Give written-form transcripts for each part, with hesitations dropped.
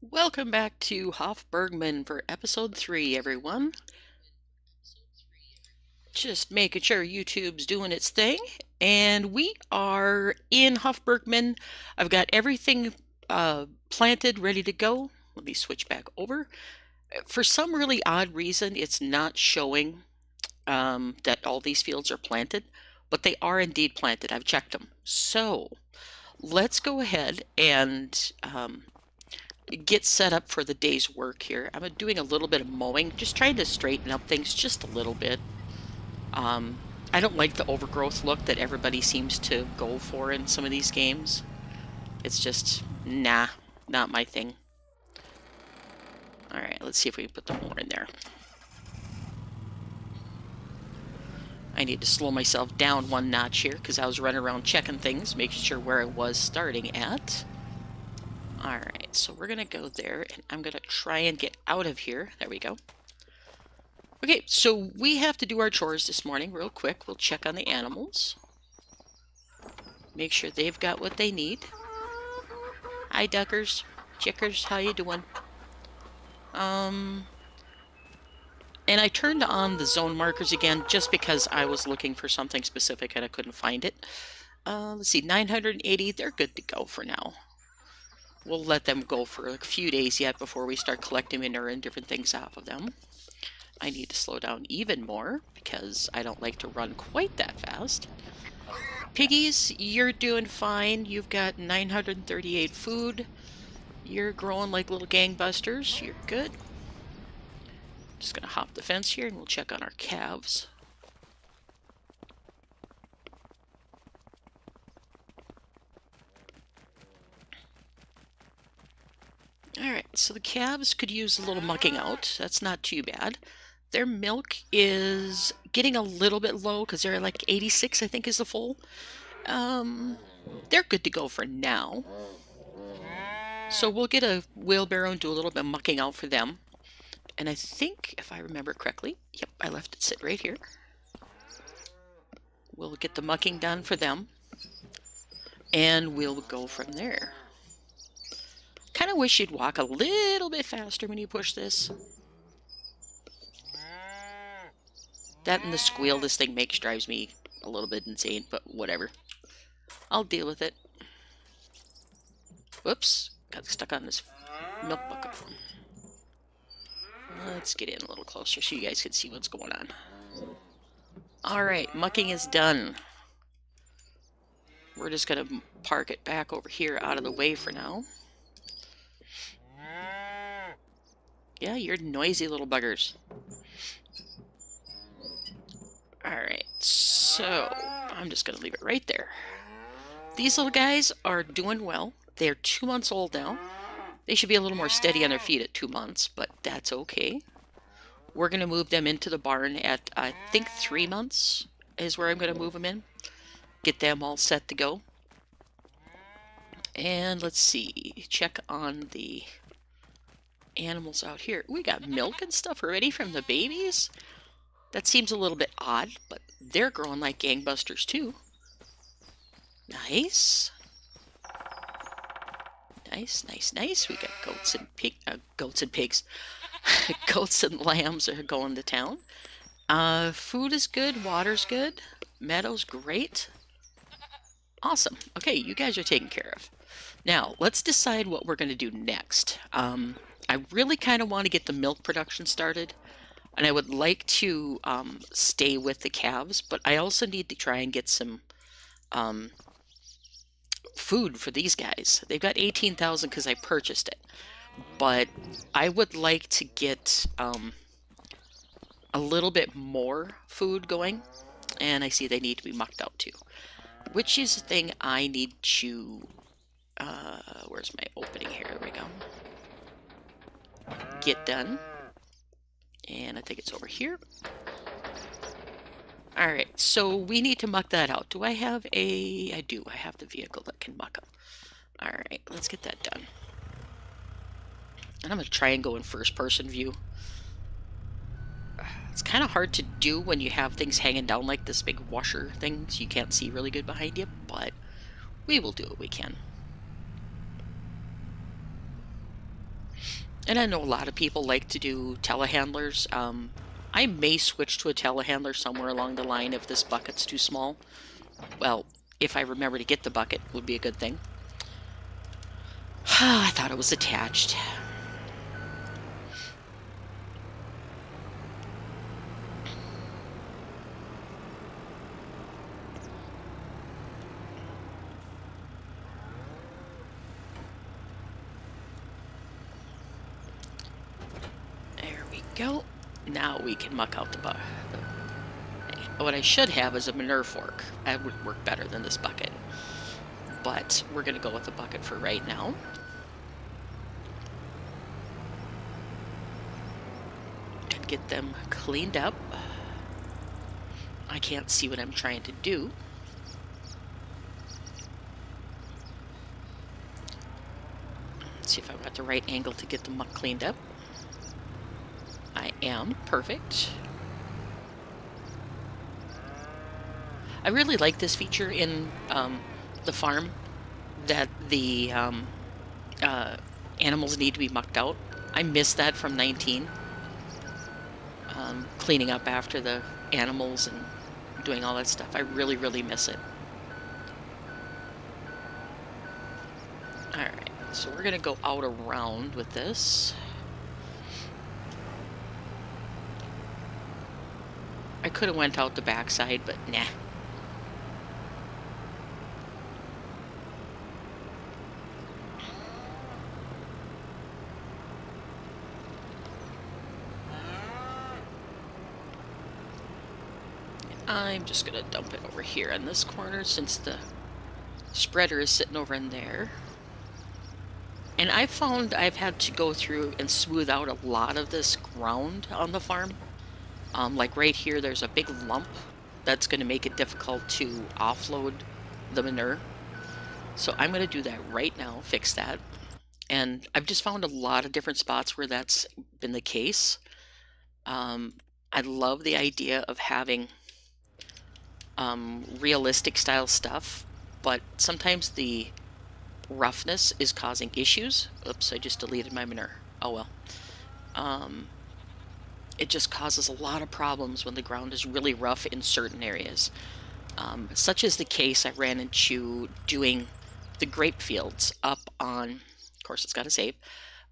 Welcome back to Hof Bergmann for episode 3, everyone. Just making sure YouTube's doing its thing. And we are in Hof Bergmann. I've got everything planted, ready to go. Let me switch back over. For some really odd reason, it's not showing that all these fields are planted, but they are indeed planted. I've checked them. So let's go ahead and get set up for the day's work here. I'm doing a little bit of mowing, just trying to straighten up things just a little bit. I don't like the overgrowth look that everybody seems to go for in some of these games. It's just, nah, not my thing. Alright, let's see if we can put the mower in there. I need to slow myself down one notch here because I was running around checking things, making sure where I was starting at. Alright, so we're going to go there, and I'm going to try and get out of here. There we go. Okay, so we have to do our chores this morning real quick. We'll check on the animals. Make sure they've got what they need. Hi, duckers. Chickers, how you doing? And I turned on the zone markers again just because I was looking for something specific and I couldn't find it. Let's see, 980, they're good to go for now. We'll let them go for a few days yet before we start collecting manure and different things off of them. I need to slow down even more because I don't like to run quite that fast. Piggies, you're doing fine. You've got 938 food. You're growing like little gangbusters. You're good. Just gonna hop the fence here and we'll check on our calves. Alright, so the calves could use a little mucking out. That's not too bad. Their milk is getting a little bit low because they're like 86, I think, is the full. They're good to go for now. So we'll get a wheelbarrow and do a little bit of mucking out for them. And I think, if I remember correctly, yep, I left it sit right here. We'll get the mucking done for them. And we'll go from there. Kind of wish you'd walk a little bit faster when you push this. That and the squeal this thing makes drives me a little bit insane, but whatever. I'll deal with it. Whoops, got stuck on this milk bucket. Let's get in a little closer so you guys can see what's going on. Alright, mucking is done. We're just going to park it back over here out of the way for now. Yeah, you're noisy little buggers. Alright, so I'm just going to leave it right there. These little guys are doing well. They're 2 months old now. They should be a little more steady on their feet at 2 months, but that's okay. We're going to move them into the barn at, I think, 3 months is where I'm going to move them in. Get them all set to go. And let's see, check on the animals out here. We got milk and stuff already from the babies. That seems a little bit odd, but they're growing like gangbusters too. Nice. Nice, nice, nice. We got goats and pigs. Goats and lambs are going to town. Food is good. Water's good. Meadow's great. Awesome. Okay, you guys are taken care of. Now, let's decide what we're going to do next. I really kind of want to get the milk production started. And I would like to stay with the calves, but I also need to try and get some food for these guys. They've got 18,000 because I purchased it. But I would like to get a little bit more food going. And I see they need to be mucked out too. Which is the thing I need to... where's my opening here? There we go. Get done. And I think it's over here. Alright, so we need to muck that out. Do I have a... I do. I have the vehicle that can muck them. Alright, let's get that done. And I'm going to try and go in first-person view. It's kind of hard to do when you have things hanging down like this big washer thing, so you can't see really good behind you, but we will do what we can. And I know a lot of people like to do telehandlers. I may switch to a telehandler somewhere along the line if this bucket's too small. Well, if I remember to get the bucket, would be a good thing. I thought it was attached. There we go. Now we can muck out the bucket. What I should have is a manure fork. That would work better than this bucket. But we're going to go with the bucket for right now. And get them cleaned up. I can't see what I'm trying to do. Let's see if I've got the right angle to get the muck cleaned up. I am. Perfect. I really like this feature in the farm, that the animals need to be mucked out. I miss that from 19. Cleaning up after the animals and doing all that stuff. I really, really miss it. Alright, so we're going to go out around with this. I could have went out the backside, but nah. I'm just going to dump it over here in this corner since the spreader is sitting over in there. And I've found I've had to go through and smooth out a lot of this ground on the farm. Like right here, there's a big lump that's going to make it difficult to offload the manure. So I'm going to do that right now, fix that. And I've just found a lot of different spots where that's been the case. I love the idea of having realistic style stuff, but sometimes the roughness is causing issues. Oops, I just deleted my manure. Oh well. It just causes a lot of problems when the ground is really rough in certain areas. Such is the case I ran into doing the grape fields up on, of course it's got to save,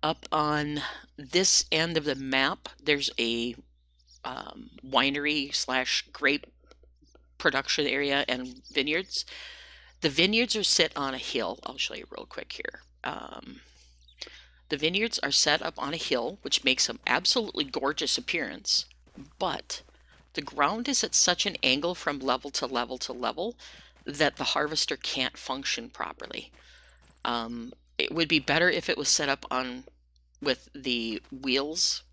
up on this end of the map. There's a winery / grape production area and vineyards. The vineyards are set on a hill. I'll show you real quick here. The vineyards are set up on a hill, which makes an absolutely gorgeous appearance, but the ground is at such an angle from level to level to level that the harvester can't function properly. It would be better if it was set up on with the wheels,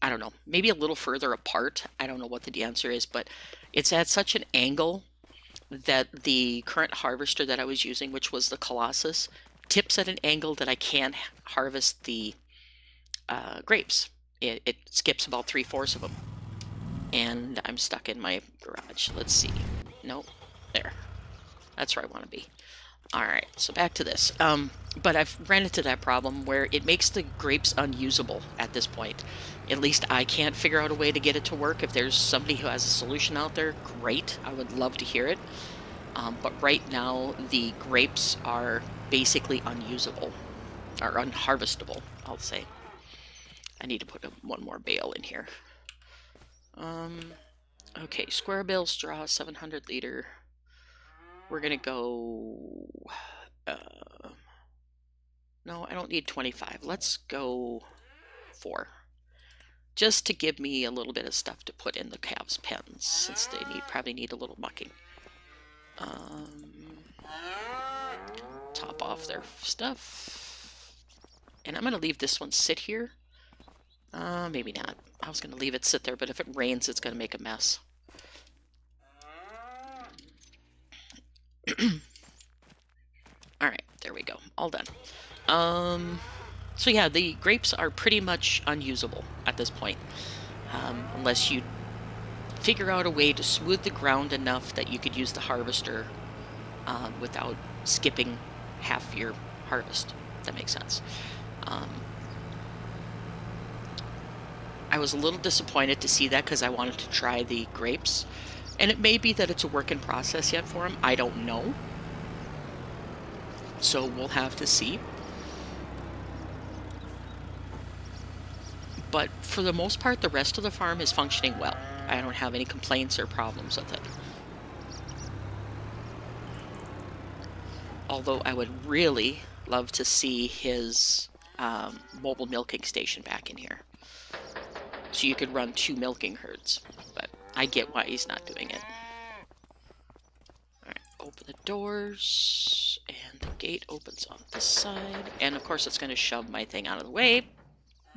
I don't know, maybe a little further apart. I don't know what the answer is, but it's at such an angle that the current harvester that I was using, which was the Colossus, tips at an angle that I can't harvest the grapes. It skips about 3/4 of them. And I'm stuck in my garage. Let's see. Nope. There. That's where I want to be. Alright, so back to this. But I've ran into that problem where it makes the grapes unusable at this point. At least I can't figure out a way to get it to work. If there's somebody who has a solution out there, great. I would love to hear it. But right now, the grapes are basically unusable, or unharvestable, I'll say. I need to put one more bale in here. Okay, square bale straw, 700 liter. We're gonna go, no, I don't need 25. Let's go 4. Just to give me a little bit of stuff to put in the calves' pens, since they probably need a little mucking. Top off their stuff. And I'm gonna leave this one sit here. Maybe not. I was gonna leave it sit there, but if it rains, it's gonna make a mess. Alright, there we go. All done. So yeah, the grapes are pretty much unusable at this point. Unless you figure out a way to smooth the ground enough that you could use the harvester without skipping half your harvest. If that makes sense. I was a little disappointed to see that because I wanted to try the grapes. And it may be that it's a work in process yet for him. I don't know. So we'll have to see. But for the most part, the rest of the farm is functioning well. I don't have any complaints or problems with it. Although I would really love to see his mobile milking station back in here. So you could run 2 milking herds. But I get why he's not doing it. Alright, open the doors. And the gate opens on this side. And of course it's going to shove my thing out of the way.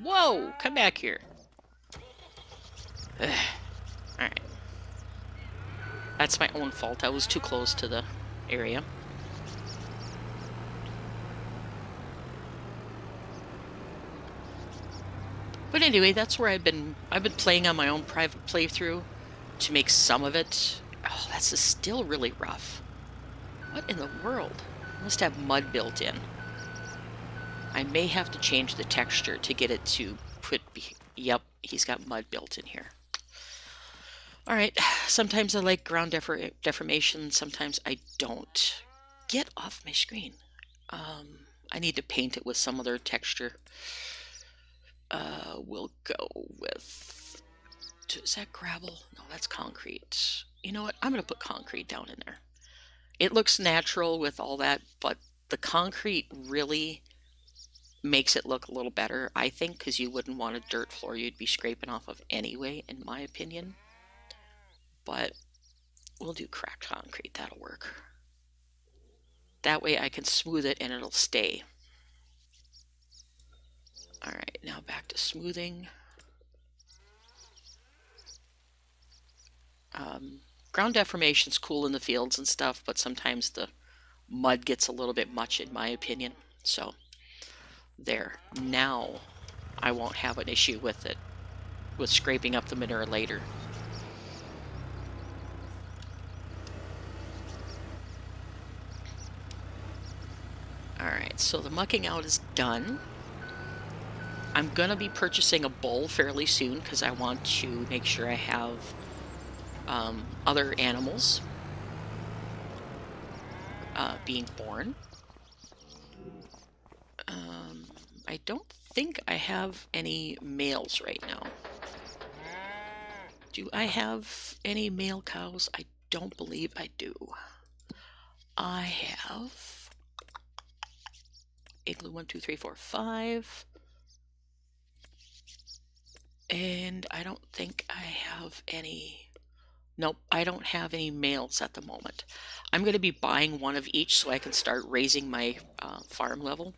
Whoa! Come back here. Alright. That's my own fault. I was too close to the area. But anyway, that's where I've been playing on my own private playthrough to make some of it. Oh, that's still really rough. What in the world? I must have mud built in. I may have to change the texture to get it to yep, he's got mud built in here. Alright, sometimes I like ground deformation, sometimes I don't. Get off my screen. I need to paint it with some other texture. We'll go with... Is that gravel? No, that's concrete. You know what? I'm going to put concrete down in there. It looks natural with all that, but the concrete really makes it look a little better, I think, because you wouldn't want a dirt floor you'd be scraping off of anyway, in my opinion. But we'll do cracked concrete. That'll work. That way I can smooth it and it'll stay. Alright, now back to smoothing. Ground deformation's cool in the fields and stuff, but sometimes the mud gets a little bit much in my opinion. So, there. Now I won't have an issue with it, with scraping up the manure later. Alright, so the mucking out is done. I'm going to be purchasing a bull fairly soon because I want to make sure I have other animals being born. I don't think I have any males right now. Do I have any male cows? I don't believe I do. I have Igloo 1, 2, 3, 4, 5. And I don't think I have any... Nope, I don't have any males at the moment. I'm going to be buying one of each so I can start raising my farm level.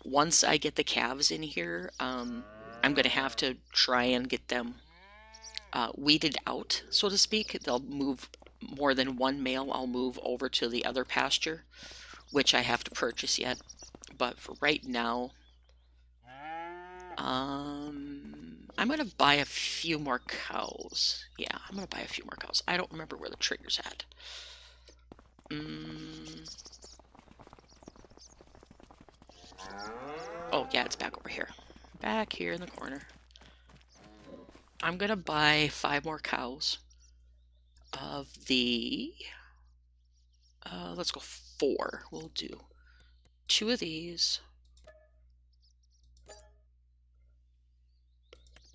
Once I get the calves in here, I'm going to have to try and get them weeded out, so to speak. They'll move more than one male. I'll move over to the other pasture, which I have to purchase yet. But for right now, I'm going to buy a few more cows. Yeah, I'm going to buy a few more cows. I don't remember where the trigger's at. Oh, yeah, it's back over here. Back here in the corner. I'm going to buy 5 more cows of the... let's go 4. We'll do 2 of these.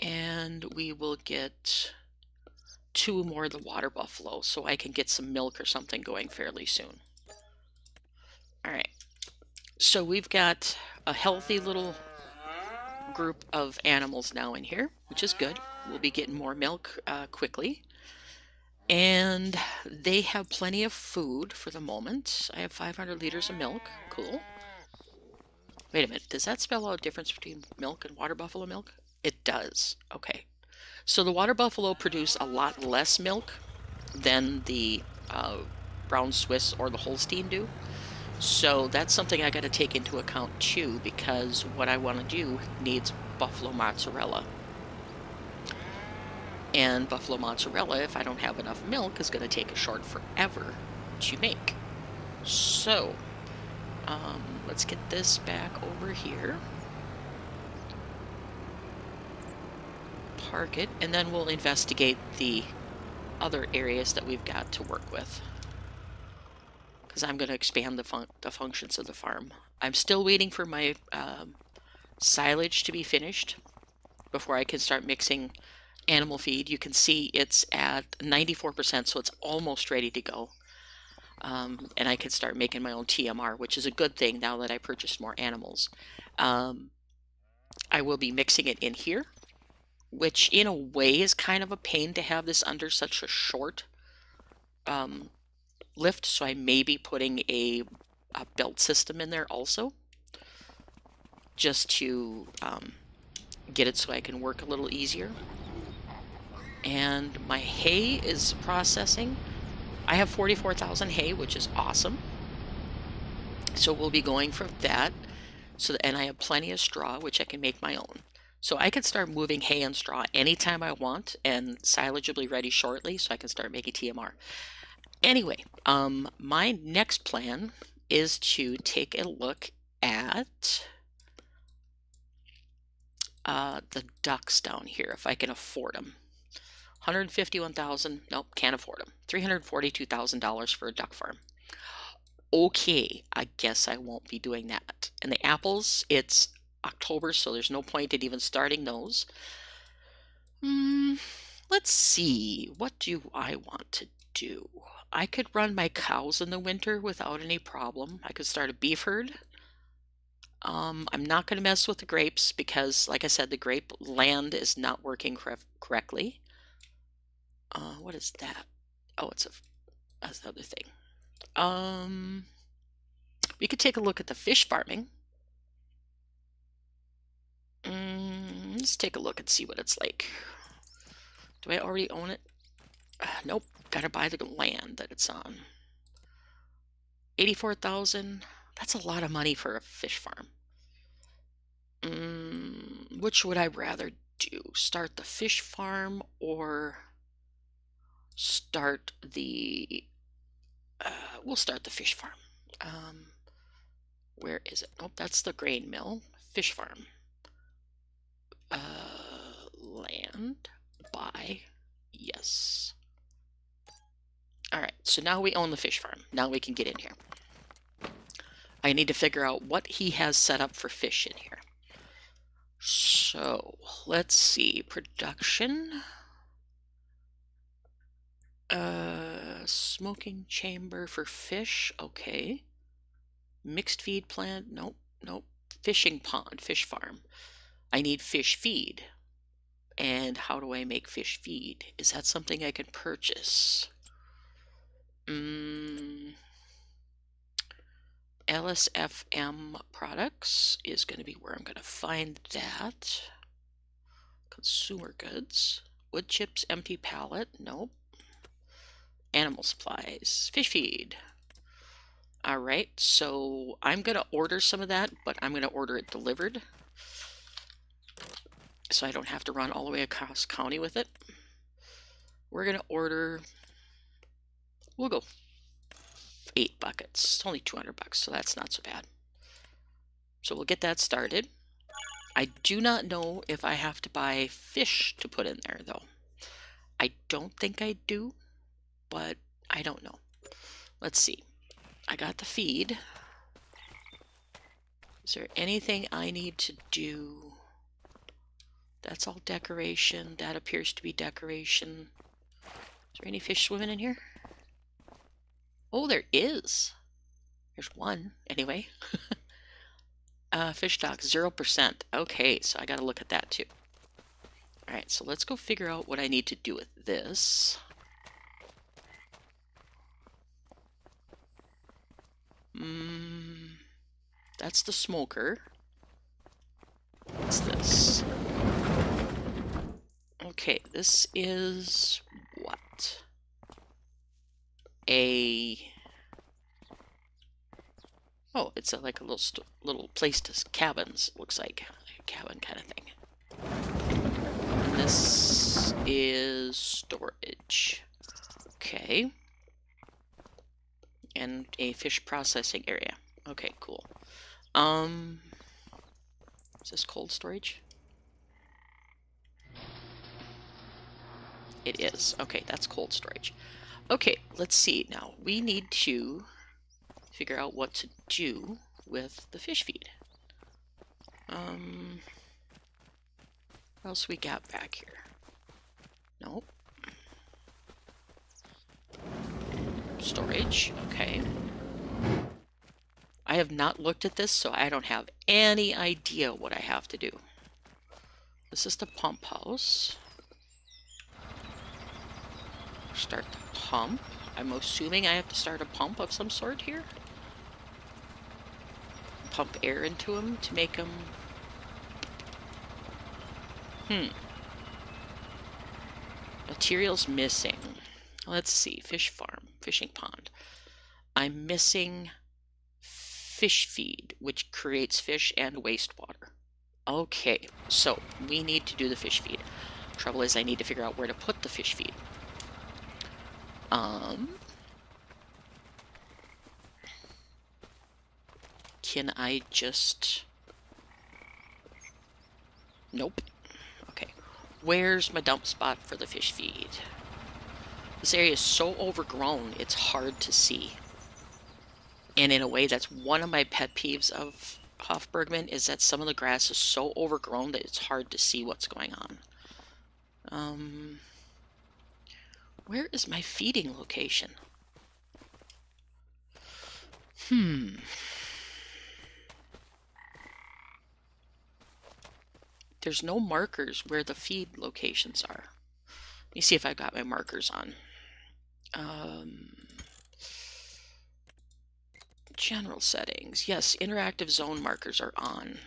And we will get 2 more of the water buffalo so I can get some milk or something going fairly soon. Alright, so we've got a healthy little group of animals now in here, which is good. We'll be getting more milk quickly. And they have plenty of food for the moment. I have 500 liters of milk. Cool. Wait a minute, does that spell out a difference between milk and water buffalo milk? It does. Okay. So the water buffalo produce a lot less milk than the brown Swiss or the Holstein do. So that's something I got to take into account too, because what I want to do needs buffalo mozzarella. And buffalo mozzarella, if I don't have enough milk, is going to take a short forever to make. So, let's get this back over here. target, and then we'll investigate the other areas that we've got to work with. Because I'm going to expand the functions of the farm. I'm still waiting for my silage to be finished before I can start mixing animal feed. You can see it's at 94%, so it's almost ready to go. And I can start making my own TMR, which is a good thing now that I purchased more animals. I will be mixing it in here, which in a way is kind of a pain to have this under such a short lift, so I may be putting a belt system in there also, just to get it so I can work a little easier. And my hay is processing. I have 44,000 hay, which is awesome. So we'll be going from that. And I have plenty of straw, which I can make my own. So I can start moving hay and straw anytime I want, and silage will be ready shortly, so I can start making TMR. Anyway, my next plan is to take a look at the ducks down here, if I can afford them. 151,000, nope, can't afford them. $342,000 for a duck farm. Okay, I guess I won't be doing that. And the apples, it's October, so there's no point in even starting those. Let's see, what do I want to do? I could run my cows in the winter without any problem. I could start a beef herd. I'm not going to mess with the grapes because, like I said, the grape land is not working correctly. What is that? Oh, that's another thing. We could take a look at the fish farming. Let's take a look and see what it's like. Do I already own it? Nope. Gotta buy the land that it's on. 84,000. That's a lot of money for a fish farm. Which would I rather do? Start the fish farm or start the... we'll start the fish farm. Where is it? Oh, that's the grain mill. Fish farm. Land. Buy. Yes. Alright, so now we own the fish farm. Now we can get in here. I need to figure out what he has set up for fish in here. So, let's see. Production. Smoking chamber for fish. Okay. Mixed feed plant. Nope. Nope. Fishing pond. Fish farm. I need fish feed. And how do I make fish feed? Is that something I can purchase? LSFM products is going to be where I'm going to find that. Consumer goods. Wood chips, empty pallet. Nope. Animal supplies. Fish feed. Alright, so I'm going to order some of that, but I'm going to order it delivered, so I don't have to run all the way across county with it. We're going to order, we'll go 8 buckets. It's only 200 bucks, so that's not so bad. So we'll get that started. I do not know if I have to buy fish to put in there, though. I don't think I do, but I don't know. Let's see. I got the feed. Is there anything I need to do? That's all decoration. That appears to be decoration. Is there any fish swimming in here? Oh, there is. There's one, anyway. Fish stock, 0%. Okay, so I gotta look at that too. Alright, so let's go figure out what I need to do with this. That's the smoker. What's this? Okay, this is what? Oh, it's like a little place to cabins, looks like a cabin kind of thing. And this is storage. Okay. And a fish processing area. Okay, cool. Is this cold storage? It is. Okay, that's cold storage. Okay, let's see. Now, we need to figure out what to do with the fish feed. What else we got back here? Nope. Storage. Okay. I have not looked at this, so I don't have any idea what I have to do. This is the pump house. Start the pump. I'm assuming I have to start a pump of some sort here. Pump air into them to make them... Materials missing. Let's see. Fish farm. Fishing pond. I'm missing fish feed, which creates fish and wastewater. Okay, so we need to do the fish feed. Trouble is I need to figure out where to put the fish feed. Can I just... Nope. Okay. Where's my dump spot for the fish feed? This area is so overgrown, it's hard to see. And in a way, that's one of my pet peeves of Hof Bergmann, is that some of the grass is so overgrown that it's hard to see what's going on. Where is my feeding location? There's no markers where the feed locations are. Let me see if I've got my markers on. General settings. Yes, interactive zone markers are on.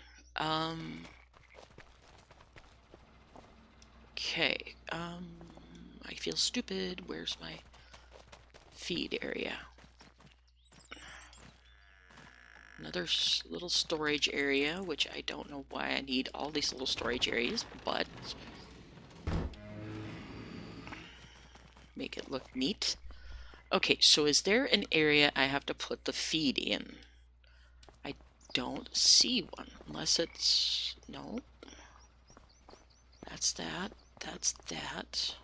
Okay. I feel stupid. Where's my feed area? Another little storage area, which I don't know why I need all these little storage areas, but make it look neat. Okay, so is there an area I have to put the feed in? I don't see one, unless it's... No. That's that. That's that.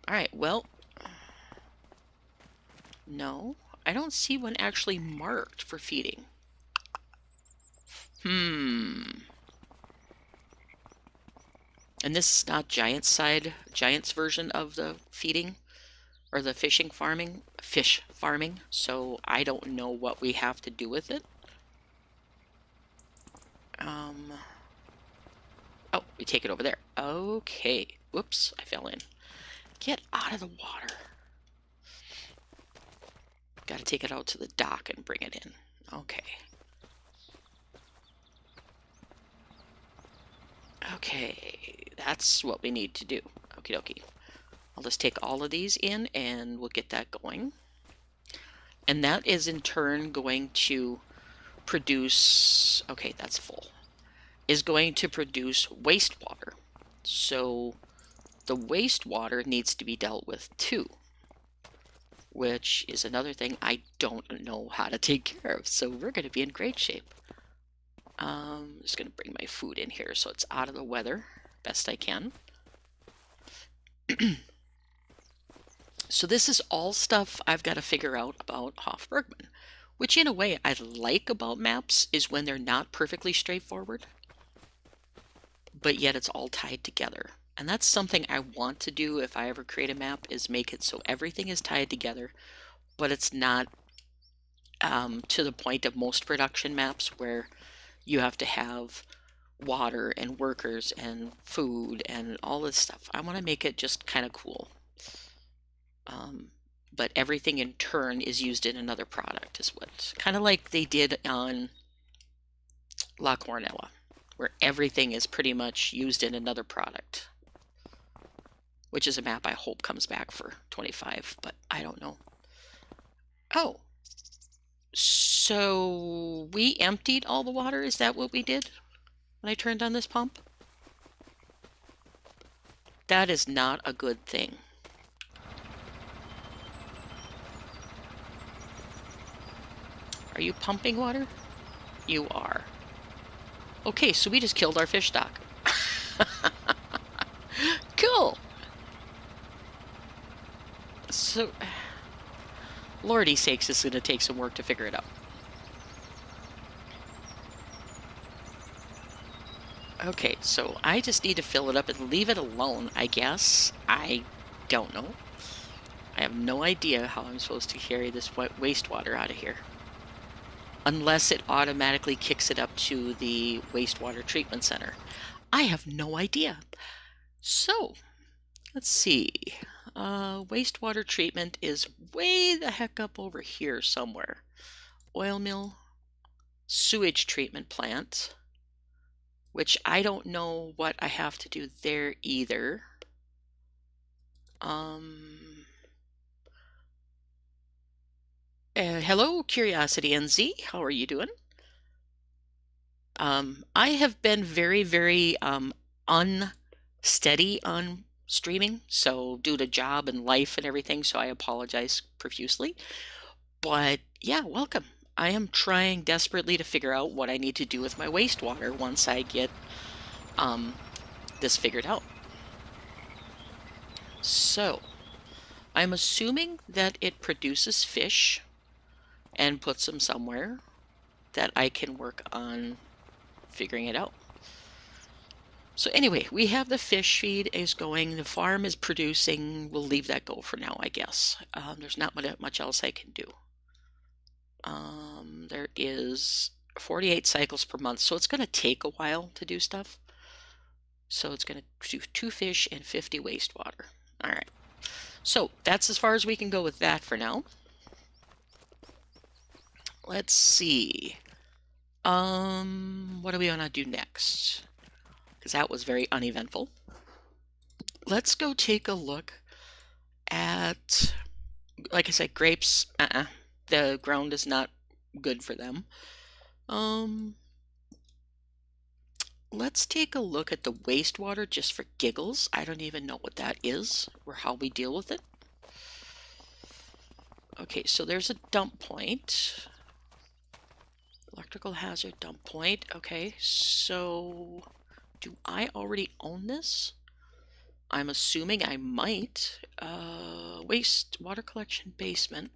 Alright, well... No, I don't see one actually marked for feeding. And this is not Giant's version of the feeding, or the fish farming, so I don't know what we have to do with it. Oh, we take it over there. Okay. Whoops, I fell in. Get out of the water. Got to take it out to the dock and bring it in. Okay. Okay, that's what we need to do. Okie dokie. I'll just take all of these in and we'll get that going. And that is in turn going to produce... Okay, that's full. Is going to produce wastewater. So the wastewater needs to be dealt with too, which is another thing I don't know how to take care of, so we're going to be in great shape. I'm just going to bring my food in here so it's out of the weather best I can. So this is all stuff I've got to figure out about Hof Bergmann, which in a way I like about maps is when they're not perfectly straightforward, but yet it's all tied together. And that's something I want to do if I ever create a map, is make it so everything is tied together, but it's not to the point of most production maps where you have to have water and workers and food and all this stuff. I want to make it just kind of cool. But everything in turn is used in another product, is what, kind of like they did on La Cornella, where everything is pretty much used in another product, which is a map I hope comes back for 25, but I don't know. Oh, so we emptied all the water? Is that what we did when I turned on this pump? That is not a good thing. Are you pumping water? You are. Okay, so we just killed our fish stock. Cool. So, lordy sakes, it's going to take some work to figure it out. Okay, so I just need to fill it up and leave it alone, I guess. I don't know. I have no idea how I'm supposed to carry this wastewater out of here. Unless it automatically kicks it up to the wastewater treatment center. I have no idea. So, let's see. Wastewater treatment is way the heck up over here somewhere. Oil mill, sewage treatment plant, which I don't know what I have to do there either. Hello, Curiosity NZ. How are you doing? I have been very, very unsteady on streaming, so due to job and life and everything, so I apologize profusely. But yeah, welcome. I am trying desperately to figure out what I need to do with my wastewater once I get this figured out. So, I'm assuming that it produces fish and puts them somewhere that I can work on figuring it out. So anyway, we have the fish feed is going, the farm is producing. We'll leave that go for now, I guess. There's not much else I can do. There is 48 cycles per month, so it's going to take a while to do stuff. So it's going to do 2 fish and 50 wastewater. All right. So that's as far as we can go with that for now. Let's see. What do we want to do next? Because that was very uneventful. Let's go take a look at, like I said, grapes. The ground is not good for them. Let's take a look at the wastewater just for giggles. I don't even know what that is or how we deal with it. Okay, so there's a dump point. Electrical hazard dump point. Okay, so do I already own this? I'm assuming I might. Waste water collection basin.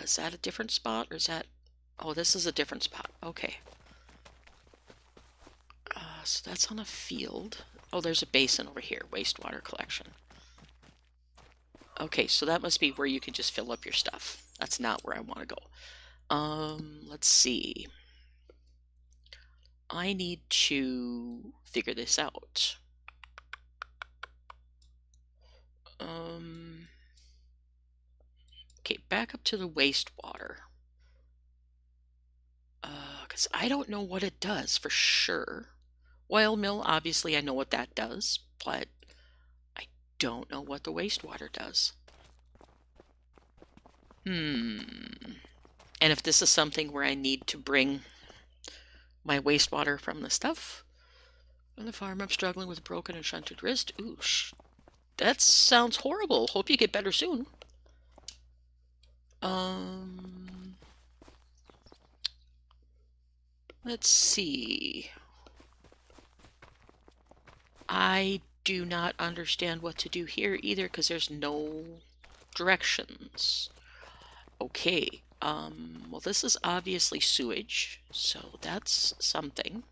Is that a different spot or is that? Oh, this is a different spot. Okay. So that's on a field. Oh, there's a basin over here. Wastewater collection. Okay, so that must be where you can just fill up your stuff. That's not where I want to go. Let's see. I need to figure this out. Okay, back up to the wastewater. Because I don't know what it does for sure. Oil mill, obviously I know what that does, but I don't know what the wastewater does. And if this is something where I need to bring my wastewater from the stuff. On the farm, I'm struggling with a broken and shunted wrist. Ooh, that sounds horrible. Hope you get better soon. Let's see. I do not understand what to do here either because there's no directions. Okay, well this is obviously sewage, so that's something.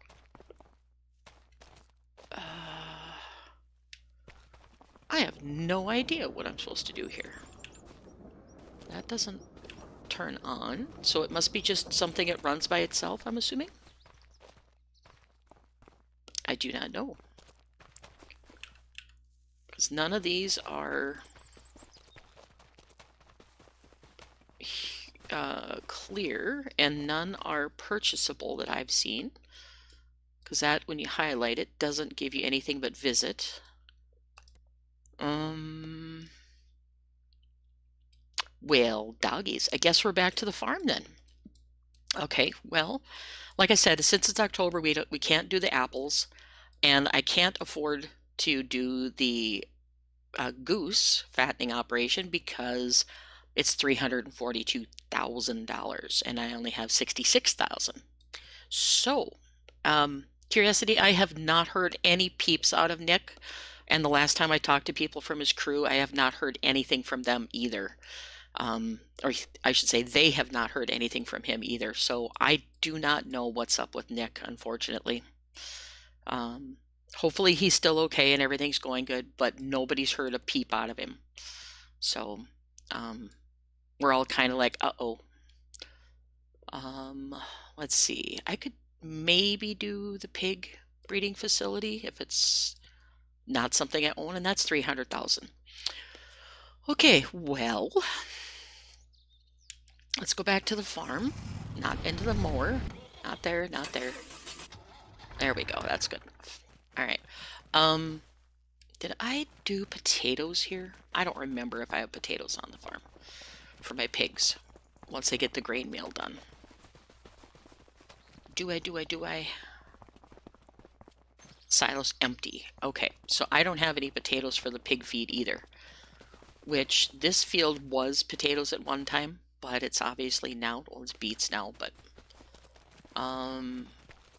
I have no idea what I'm supposed to do here. That doesn't turn on, so it must be just something that runs by itself, I'm assuming? I do not know. Because none of these are clear, and none are purchasable that I've seen. Because that, when you highlight it, doesn't give you anything but visit. Well, doggies, I guess we're back to the farm then. Okay, well, like I said, since it's October, we can't do the apples, and I can't afford to do the goose fattening operation because it's $342,000, and I only have $66,000. So, curiosity, I have not heard any peeps out of Nick And the last time I talked to people from his crew, I have not heard anything from them either. Or I should say they have not heard anything from him either. So I do not know what's up with Nick, unfortunately. Hopefully he's still okay and everything's going good, but nobody's heard a peep out of him. So we're all kind of like, uh-oh. Let's see. I could maybe do the pig breeding facility if it's not something I own, and that's 300,000. Okay, well, let's go back to the farm, not into the mower. Not there, not there. There we go. That's good enough. All right. Did I do potatoes here? I don't remember if I have potatoes on the farm for my pigs once I get the grain meal done. Do I? Silos empty. Okay, so I don't have any potatoes for the pig feed either. Which this field was potatoes at one time, but it's obviously now, well, it's beets now, but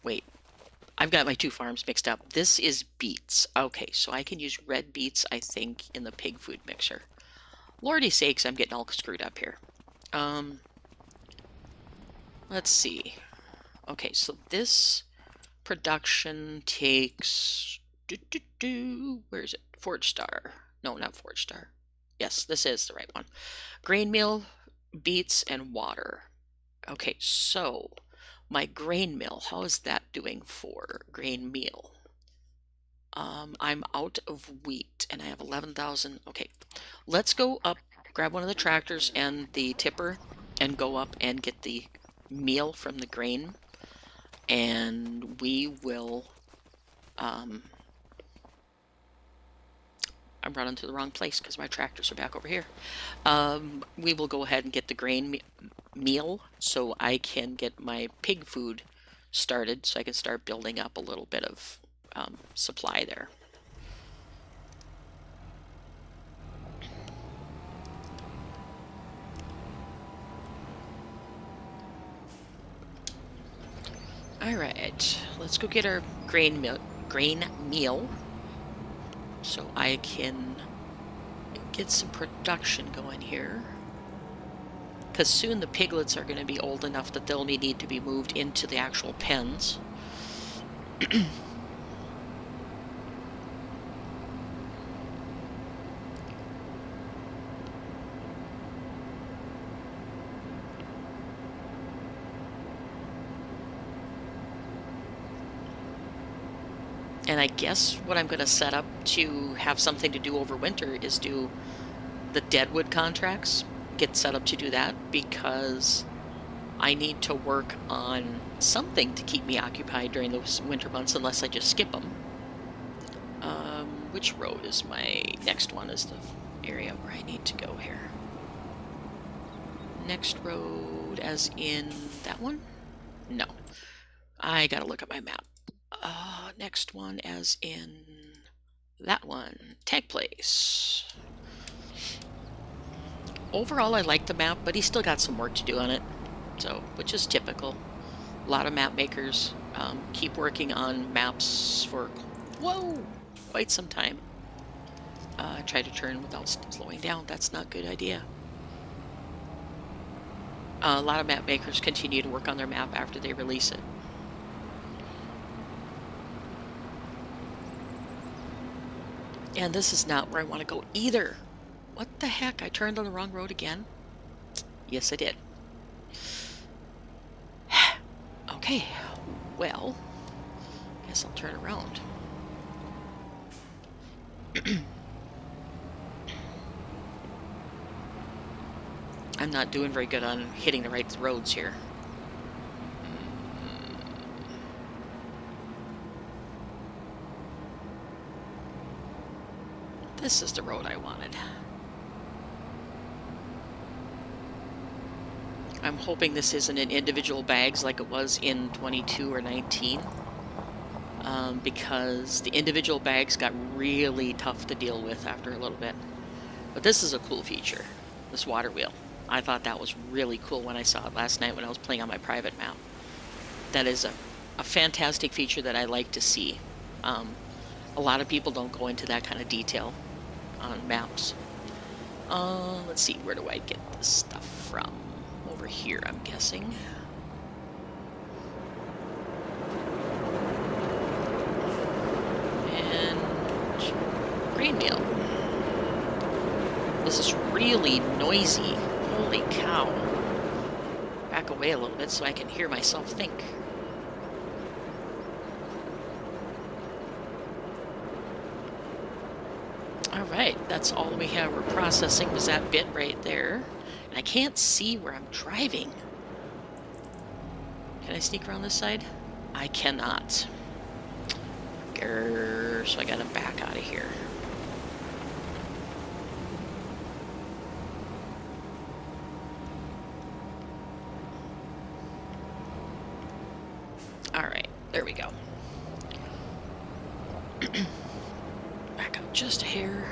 wait. I've got my two farms mixed up. This is beets. Okay, so I can use red beets, I think, in the pig food mixer. Lordy sakes, I'm getting all screwed up here. Let's see. Okay, so this production takes... Where is it? Forge Star. No, not Forge Star. Yes, this is the right one. Grain meal, beets, and water. Okay, so my grain mill, how is that doing for grain meal? I'm out of wheat and I have 11,000. Okay, let's go up, grab one of the tractors and the tipper and go up and get the meal from the grain. And we will, I'm running to the wrong place because my tractors are back over here. We will go ahead and get the grain meal so I can get my pig food started so I can start building up a little bit of supply there. All right, let's go get our grain meal so I can get some production going here. Because soon the piglets are going to be old enough that they'll need to be moved into the actual pens. And I guess what I'm going to set up to have something to do over winter is do the deadwood contracts. Get set up to do that because I need to work on something to keep me occupied during those winter months unless I just skip them. Which road is my next one is the area where I need to go here. Next road as in that one? No. I gotta look at my map. Next one as in that one. Tag place. Overall, I like the map, but he's still got some work to do on it, so which is typical. A lot of map makers keep working on maps for quite some time. Try to turn without slowing down. That's not a good idea. A lot of map makers continue to work on their map after they release it. And this is not where I want to go either. What the heck? I turned on the wrong road again? Yes, I did. Okay, well, guess I'll turn around. I'm not doing very good on hitting the right roads here. This is the road I wanted. I'm hoping this isn't in individual bags like it was in 22 or 19. Because the individual bags got really tough to deal with after a little bit. But this is a cool feature, this water wheel. I thought that was really cool when I saw it last night when I was playing on my private map. That is a fantastic feature that I like to see. A lot of people don't go into that kind of detail on maps. Let's see, where do I get this stuff from? Over here, I'm guessing. And grain meal. This is really noisy. Holy cow. Back away a little bit so I can hear myself think. Alright, that's all we have. We're processing was that bit right there. And I can't see where I'm driving. Can I sneak around this side? I cannot. Grrr, so I gotta back out of here. Alright, there we go. Back up just a hair.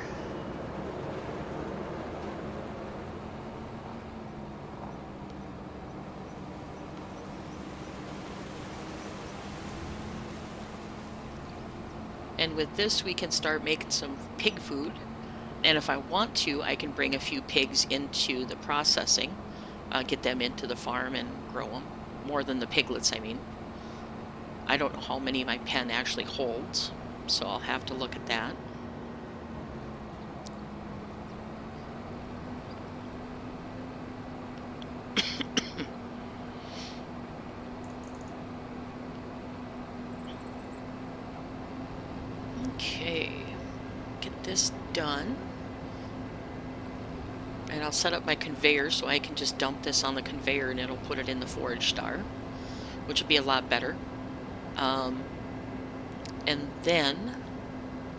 And with this, we can start making some pig food. And if I want to, I can bring a few pigs into the processing, get them into the farm and grow them. More than the piglets, I mean. I don't know how many my pen actually holds, so I'll have to look at that. Okay, get this done. And I'll set up my conveyor so I can just dump this on the conveyor and it'll put it in the forage star, which will be a lot better. And then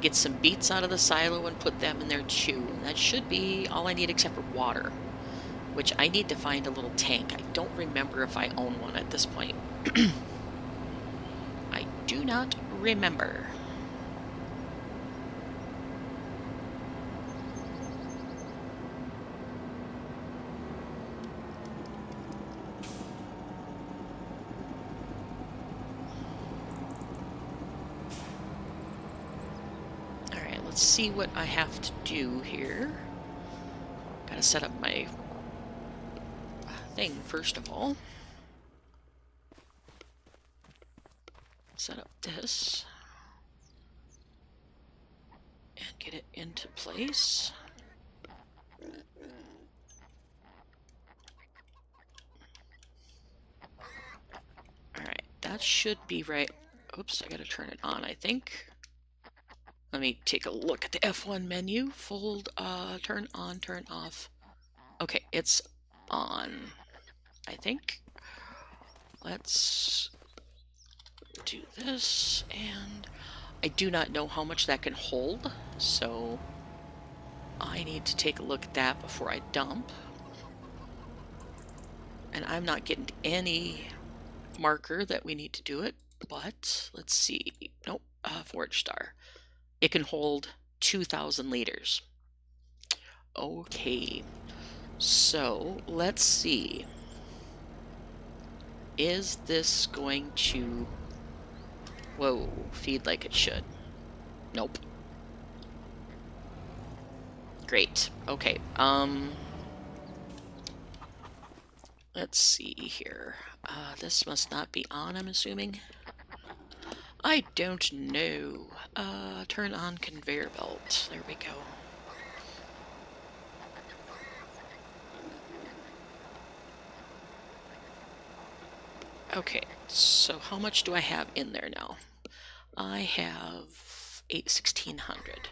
get some beets out of the silo and put them in there too. And that should be all I need except for water, which I need to find a little tank. I don't remember if I own one at this point. I do not remember. Let's see what I have to do here. Gotta set up my thing first of all. Set up this. And get it into place. Alright, that should be right. Oops, I gotta turn it on, I think. Let me take a look at the F1 menu. Fold, turn on, turn off. Okay, it's on, I think. Let's do this, and I do not know how much that can hold, so I need to take a look at that before I dump. And I'm not getting any marker that we need to do it, but let's see. Nope, forage star. It can hold 2,000 liters. Okay, so let's see. Is this going to, whoa, feed like it should? Nope. Great. Okay. Let's see here. This must not be on, I'm assuming. I don't know. Turn on conveyor belt. There we go. Okay, so how much do I have in there now? I have 1,600.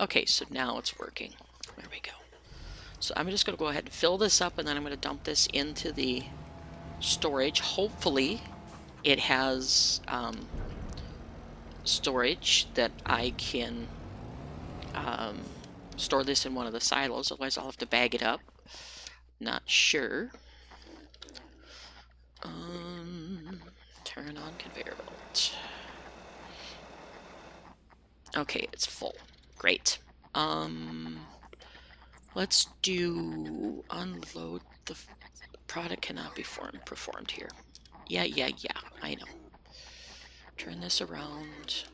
Okay, so now it's working. There we go. So I'm just going to go ahead and fill this up, and then I'm going to dump this into the storage. Hopefully it has storage that I can store this in one of the silos, otherwise I'll have to bag it up. Not sure. Turn on conveyor belt. Okay, it's full. Great. Let's do unload. The product cannot be performed here. Yeah, I know. Turn this around.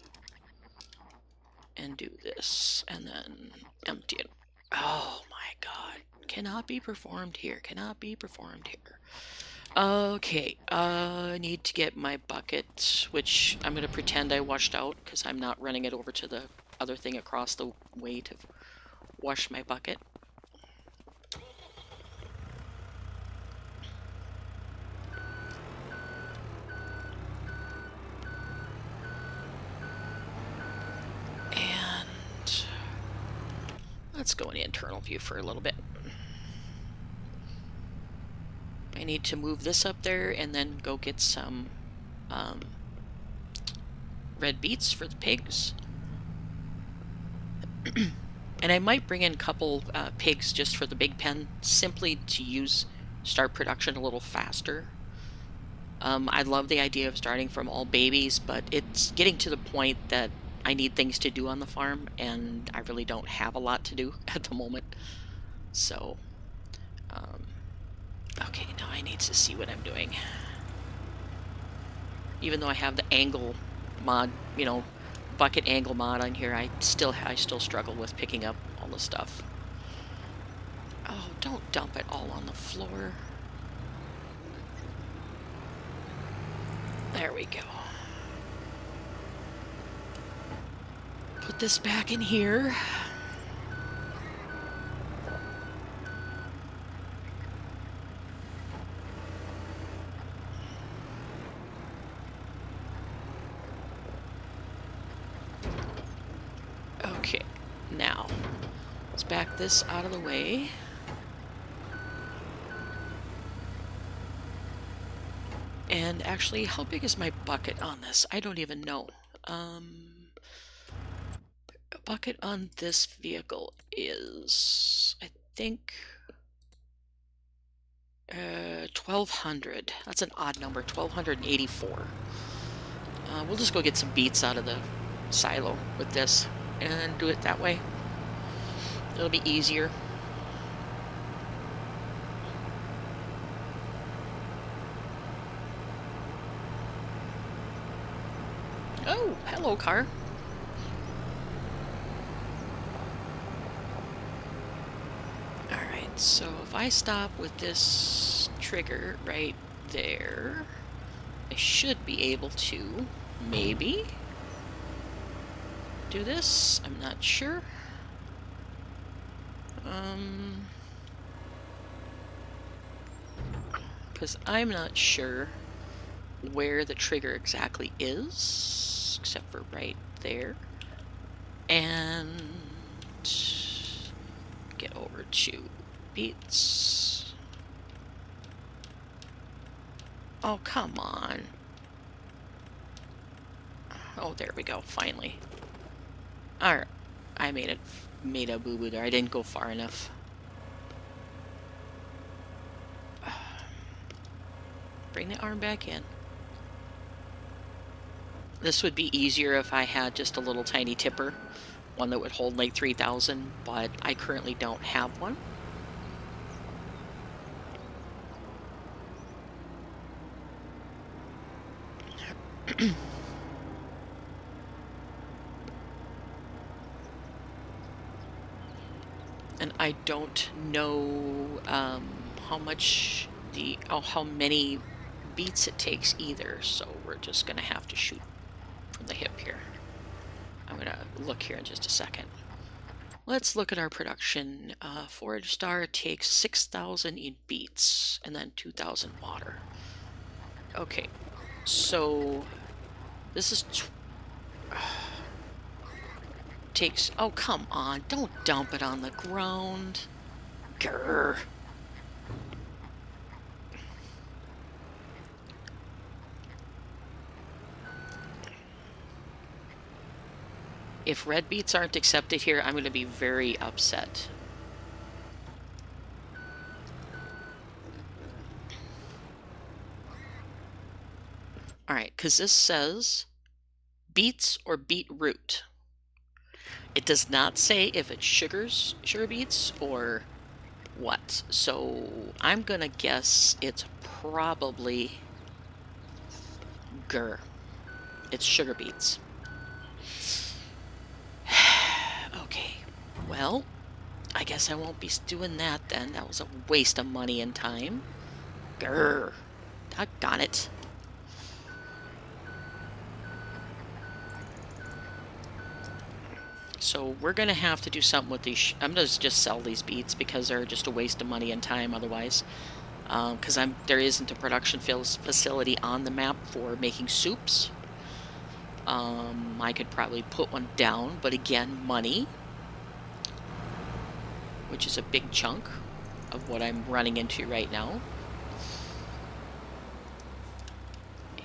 and do this, and then empty it. Oh my god. Cannot be performed here. Cannot be performed here. Okay, I need to get my bucket, which I'm going to pretend I washed out because I'm not running it over to the other thing across the way to wash my bucket. And let's go in the internal view for a little bit. I need to move this up there and then go get some red beets for the pigs. And I might bring in a couple pigs just for the big pen, simply to start production a little faster. I love the idea of starting from all babies, but it's getting to the point that I need things to do on the farm, and I really don't have a lot to do at the moment. So, okay, now I need to see what I'm doing. Even though I have the angle mod, you know, bucket angle mod on here, I still struggle with picking up all the stuff. Oh, don't dump it all on the floor. There we go. Put this back in here. Okay, now let's back this out of the way. And actually, how big is my bucket on this? I don't even know. A bucket on this vehicle is, I think, 1,200. That's an odd number, 1,284. We'll just go get some beets out of the silo with this and do it that way. It'll be easier. Oh, hello, car. Alright, so if I stop with this trigger right there, I should be able to, maybe, do this. I'm not sure. Because I'm not sure where the trigger exactly is, except for right there. And get over to beets. Oh, come on. Oh, there we go, finally. Alright, I made a boo-boo there. I didn't go far enough. Bring the arm back in. This would be easier if I had just a little tiny tipper, one that would hold like 3,000, but I currently don't have one. And I don't know how many beats it takes either, so we're just gonna have to shoot from the hip here. I'm gonna look here in just a second. Let's look at our production. Forage Star takes 6,000 in beets and then 2,000 water. Okay, so this is takes. Oh, come on! Don't dump it on the ground. Grr. If red beets aren't accepted here, I'm going to be very upset. Alright, because this says beets or beetroot. It does not say if it's sugar beets or what. So I'm going to guess it's probably It's sugar beets. Okay, well, I guess I won't be doing that then. That was a waste of money and time. Grr. Doggone it. So we're going to have to do something with these. I'm going to just sell these beets because they're just a waste of money and time otherwise. Because there isn't a production facility on the map for making soups. I could probably put one down, but again, money, which is a big chunk of what I'm running into right now.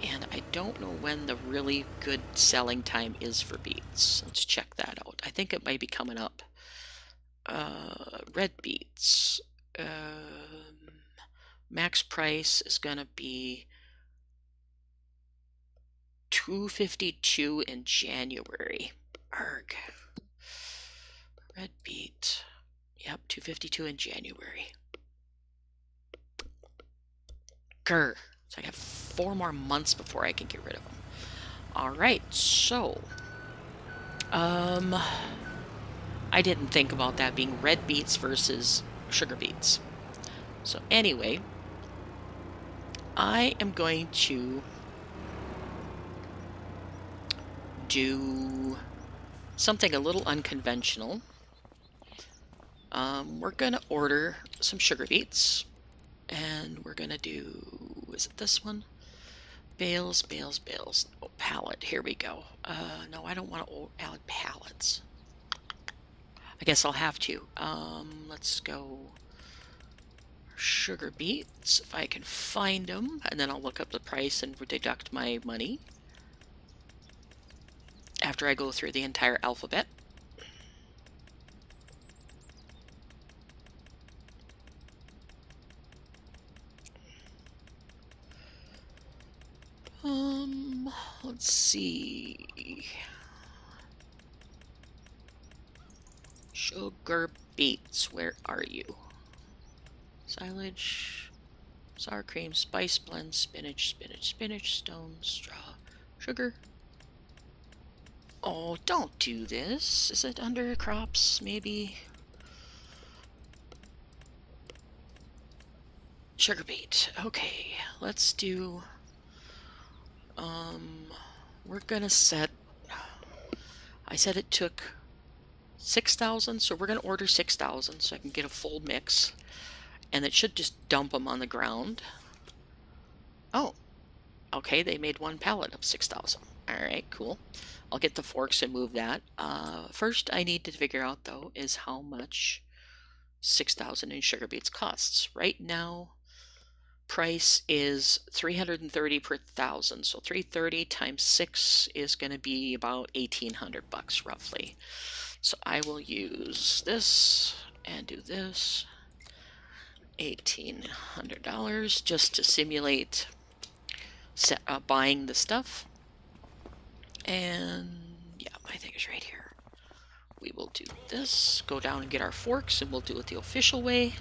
And I don't know when the really good selling time is for beets. Let's check that out. I think it might be coming up. Red beets. Max price is going to be $2.52 in January. Arg. Red beet. Yep, $2.52 in January. Grr. So I have 4 more months before I can get rid of them. Alright, so I didn't think about that being red beets versus sugar beets. So anyway, I am going to do something a little unconventional. We're going to order some sugar beets, and we're going to do, is it this one? Bales. Oh, pallet. Here we go. No, I don't want to add pallets. I guess I'll have to. Let's go sugar beets, if I can find them, and then I'll look up the price and deduct my money after I go through the entire alphabet. Let's see. Sugar beets, where are you? Silage, sour cream, spice blend, spinach, stone, straw, sugar. Oh, don't do this. Is it under crops, maybe? Sugar beet. Okay, let's do... we're gonna set... I said it took 6,000, so we're gonna order 6,000 so I can get a full mix. And it should just dump them on the ground. Oh, okay, they made 1 pallet of 6,000. Alright, cool. I'll get the forks and move that. First I need to figure out, though, is how much 6,000 in sugar beets costs. Right now, price is $330 per 1,000. So 330 times 6 is going to be about 1,800 bucks roughly. So I will use this and do this. $1,800 just to simulate buying the stuff. And yeah, my thing is right here. We will do this, go down and get our forks, and we'll do it the official way.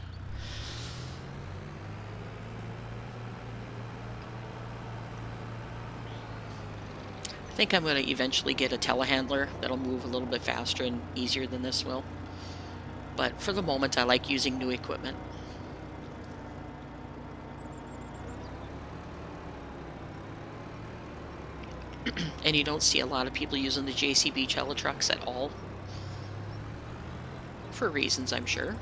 I think I'm going to eventually get a telehandler that'll move a little bit faster and easier than this will. But for the moment, I like using new equipment. And you don't see a lot of people using the JCB Cella trucks at all. For reasons, I'm sure.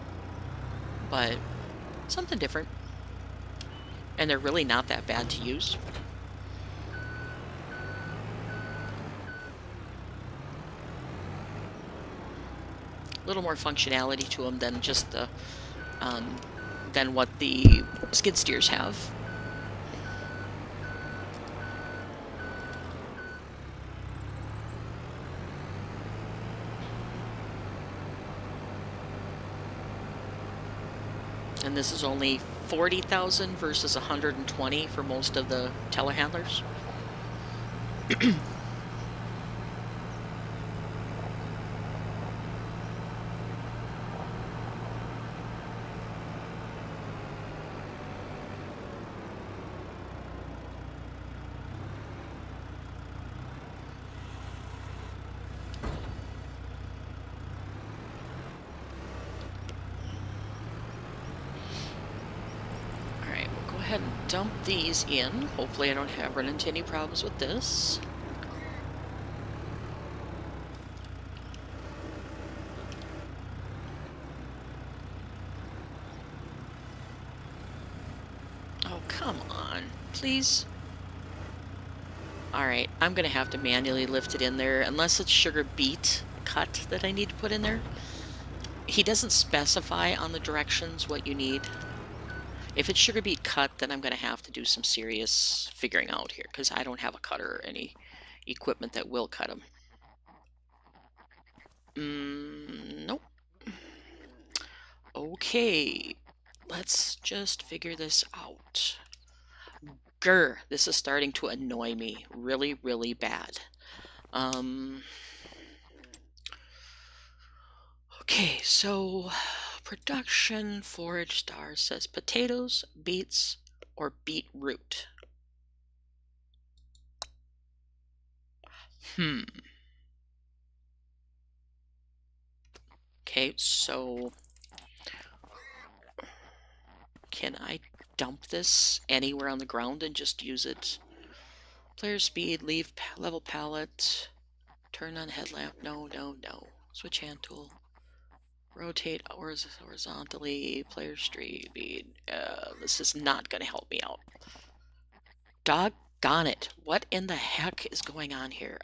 But something different. And they're really not that bad to use. A little more functionality to them than just the than what the skid steers have. And this is only 40,000 versus 120 for most of the telehandlers. ahead and dump these in. Hopefully I don't run into any problems with this. Oh, come on. Please? Alright, I'm going to have to manually lift it in there, unless it's sugar beet cut that I need to put in there. He doesn't specify on the directions what you need. If it's sugar beet cut, then I'm going to have to do some serious figuring out here, because I don't have a cutter or any equipment that will cut them. Nope. Okay, let's just figure this out. Grr, this is starting to annoy me really, really bad. Okay, so production forage star says potatoes, beets, or beetroot. Okay, so can I dump this anywhere on the ground and just use it? Player speed, leave level palette, turn on headlamp, no. Switch hand tool, rotate horizontally, player speed. This is not going to help me out. Doggone it. What in the heck is going on here?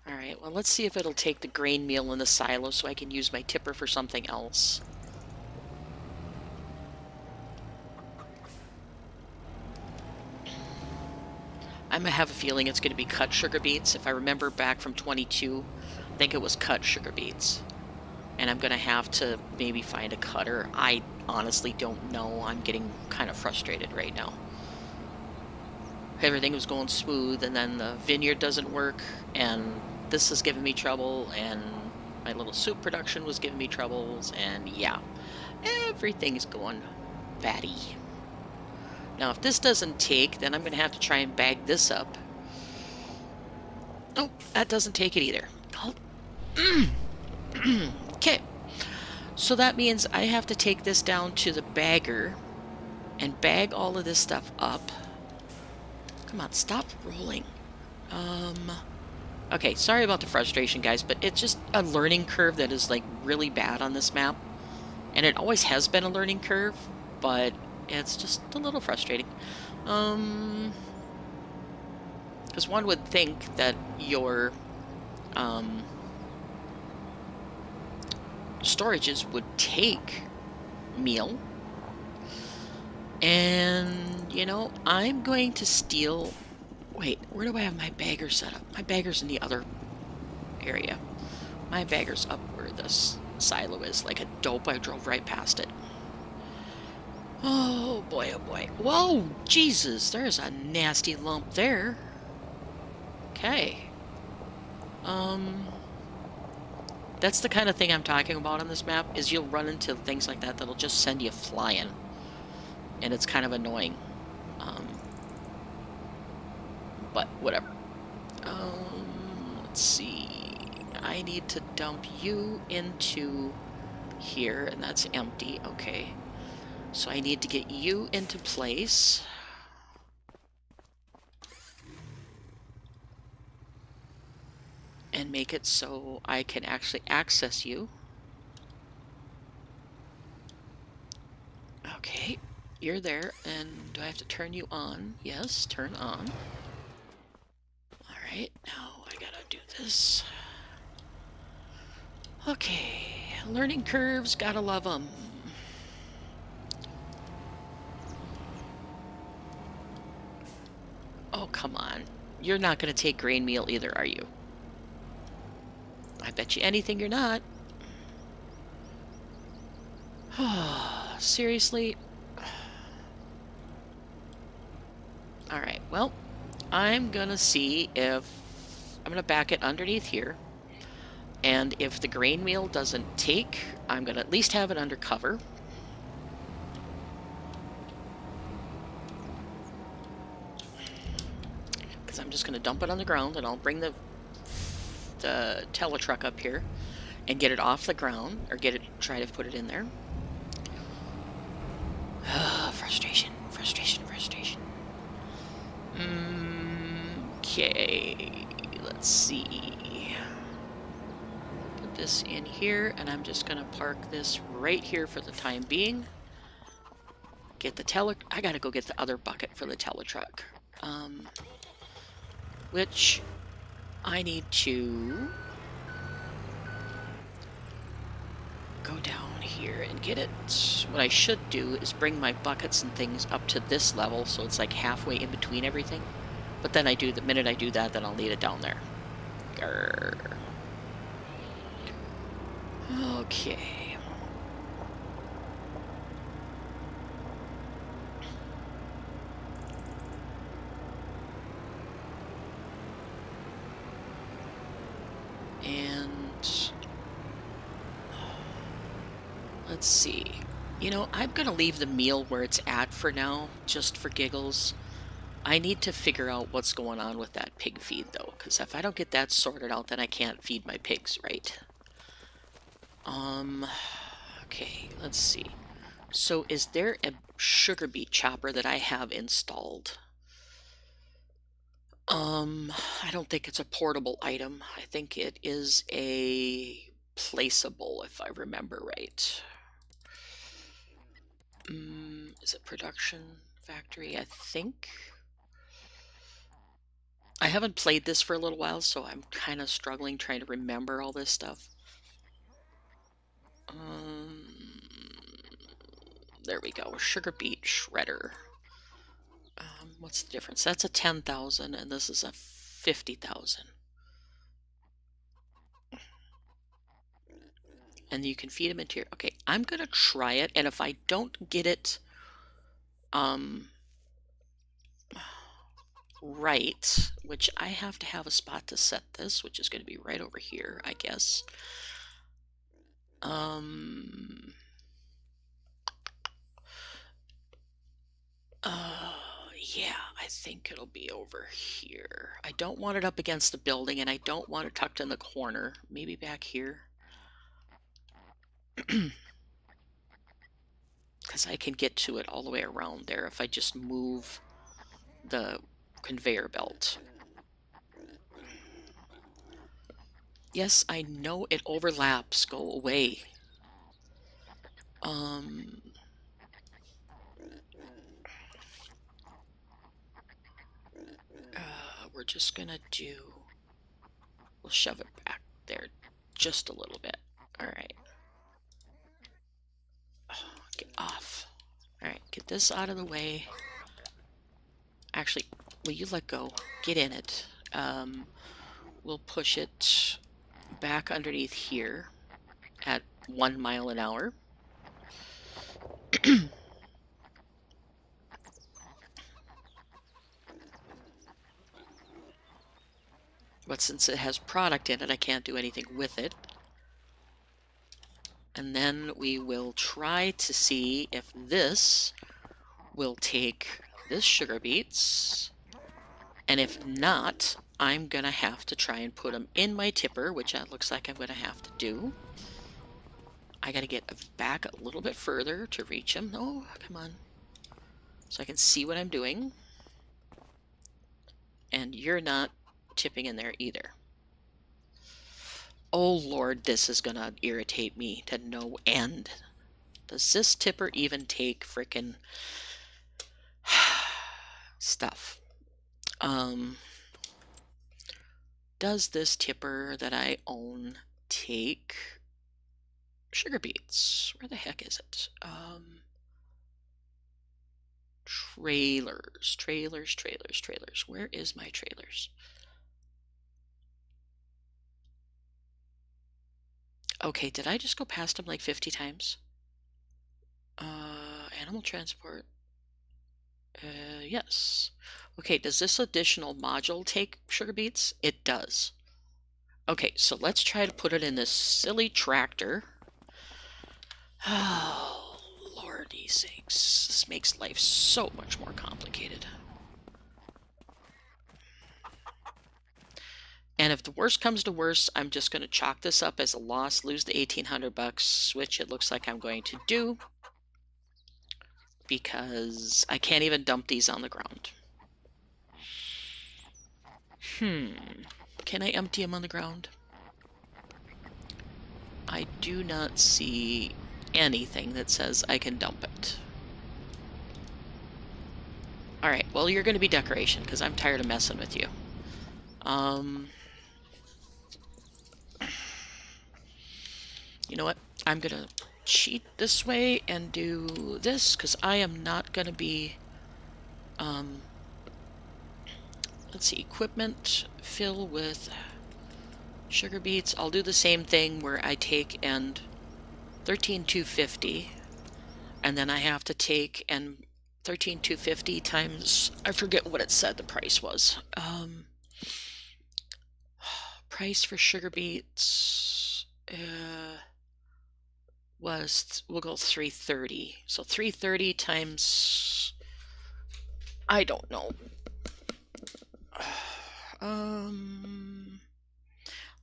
Alright, well, let's see if it'll take the grain meal in the silo so I can use my tipper for something else. I'm gonna have a feeling it's gonna be cut sugar beets. If I remember back from 22, I think it was cut sugar beets. And I'm gonna have to maybe find a cutter. I honestly don't know. I'm getting kind of frustrated right now. Everything was going smooth, and then the vineyard doesn't work, and this is giving me trouble, and my little soup production was giving me troubles, and yeah, everything's going batty. Now, if this doesn't take, then I'm going to have to try and bag this up. Oh, that doesn't take it either. Okay, so that means I have to take this down to the bagger and bag all of this stuff up. Come on, stop rolling. Okay, sorry about the frustration, guys, but it's just a learning curve that is, like, really bad on this map. And it always has been a learning curve, but it's just a little frustrating. Because one would think that your storages would take meal. And, you know, I'm going to steal... Wait, where do I have my bagger set up? My bagger's in the other area. My bagger's up where this silo is. Like a dope, I drove right past it. Oh boy, oh boy. Whoa, Jesus, there's a nasty lump there. Okay. That's the kind of thing I'm talking about on this map, is you'll run into things like that that'll just send you flying. And it's kind of annoying. But whatever. Let's see. I need to dump you into here, and that's empty. Okay. So I need to get you into place. And make it so I can actually access you. Okay, you're there, and do I have to turn you on? Yes, turn on. Alright, now I gotta do this. Okay, learning curves, gotta love them. Oh, come on. You're not gonna take grain meal either, are you? I bet you anything you're not. Seriously? Alright, well, I'm gonna see if... I'm gonna back it underneath here. And if the grain meal doesn't take, I'm gonna at least have it under cover. because I'm just going to dump it on the ground, and I'll bring the tele-truck up here and get it off the ground, or try to put it in there. Frustration, frustration, frustration. Okay, let's see. Put this in here, and I'm just gonna park this right here for the time being. Get the I gotta go get the other bucket for the tele-truck. Which I need to go down here and get it. What I should do is bring my buckets and things up to this level, so it's like halfway in between everything. But then the minute I do that, then I'll need it down there. Grr. Okay. And let's see. You know, I'm gonna leave the meal where it's at for now, just for giggles. I need to figure out what's going on with that pig feed, though, because if I don't get that sorted out, then I can't feed my pigs right. Okay, let's see. So is there a sugar beet chopper that I have installed? I don't think it's a portable item. I think it is a placeable, if I remember right. Is it production factory? I think. I haven't played this for a little while, so I'm kind of struggling trying to remember all this stuff. There we go. Sugar beet shredder. What's the difference? That's a 10,000 and this is a 50,000. And you can feed them into here. Okay, I'm gonna try it, and if I don't get it right, which I have to have a spot to set this, which is going to be right over here, I guess. Yeah, I think it'll be over here. I don't want it up against the building, and I don't want it tucked in the corner. Maybe back here. Because I can get to it all the way around there if I just move the conveyor belt. Yes, I know it overlaps. Go away. We're just gonna we'll shove it back there just a little bit. All right. Get off. All right, get this out of the way. Actually, will you let go? Get in it. We'll push it back underneath here at 1 mile an hour. But since it has product in it, I can't do anything with it. And then we will try to see if this will take this sugar beets. And if not, I'm gonna have to try and put them in my tipper, which it looks like I'm gonna have to do. I gotta get back a little bit further to reach them. Oh, come on. So I can see what I'm doing. And you're not tipping in there either. Oh Lord, this is gonna irritate me to no end. Does this tipper even take frickin' stuff? Does this tipper that I own take sugar beets? Where the heck is it? Trailers. Where is my trailers? Okay, did I just go past them like 50 times? Animal transport. Yes. Okay, does this additional module take sugar beets? It does. Okay, so let's try to put it in this silly tractor. Oh, lordy sakes. This makes life so much more complicated. And if the worst comes to worst, I'm just going to chalk this up as a loss, lose the $1,800, which it looks like I'm going to do, because I can't even dump these on the ground. Can I empty them on the ground? I do not see anything that says I can dump it. Alright, well, you're going to be decoration, because I'm tired of messing with you. You know what? I'm going to cheat this way and do this, because I am not going to be... let's see, equipment, fill with sugar beets. I'll do the same thing where I take and 13,250, and then I have to take and 13,250 times, I forget what it said the price was. Price for sugar beets was, we'll go 330. So 330 times, I don't know.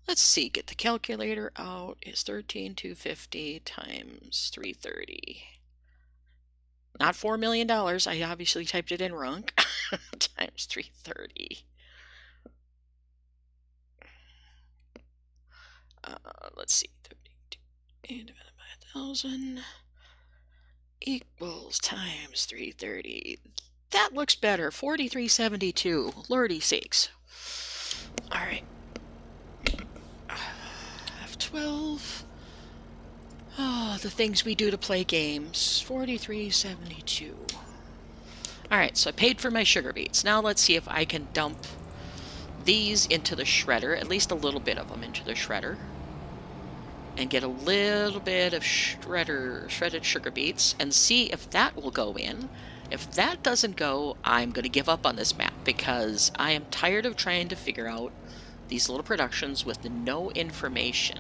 Let's see, get the calculator out. Is 13,250 times 330. Not $4 million. I obviously typed it in wrong. Times 330. Let's see. 32 divided by 1,000 equals times 330. That looks better. 4372. Lordy sakes. All right. F12. Oh, the things we do to play games. 4372. Alright, so I paid for my sugar beets. Now let's see if I can dump these into the shredder, at least a little bit of them into the shredder, and get a little bit of shredded sugar beets, and see if that will go in. If that doesn't go, I'm going to give up on this map, because I am tired of trying to figure out these little productions with no information.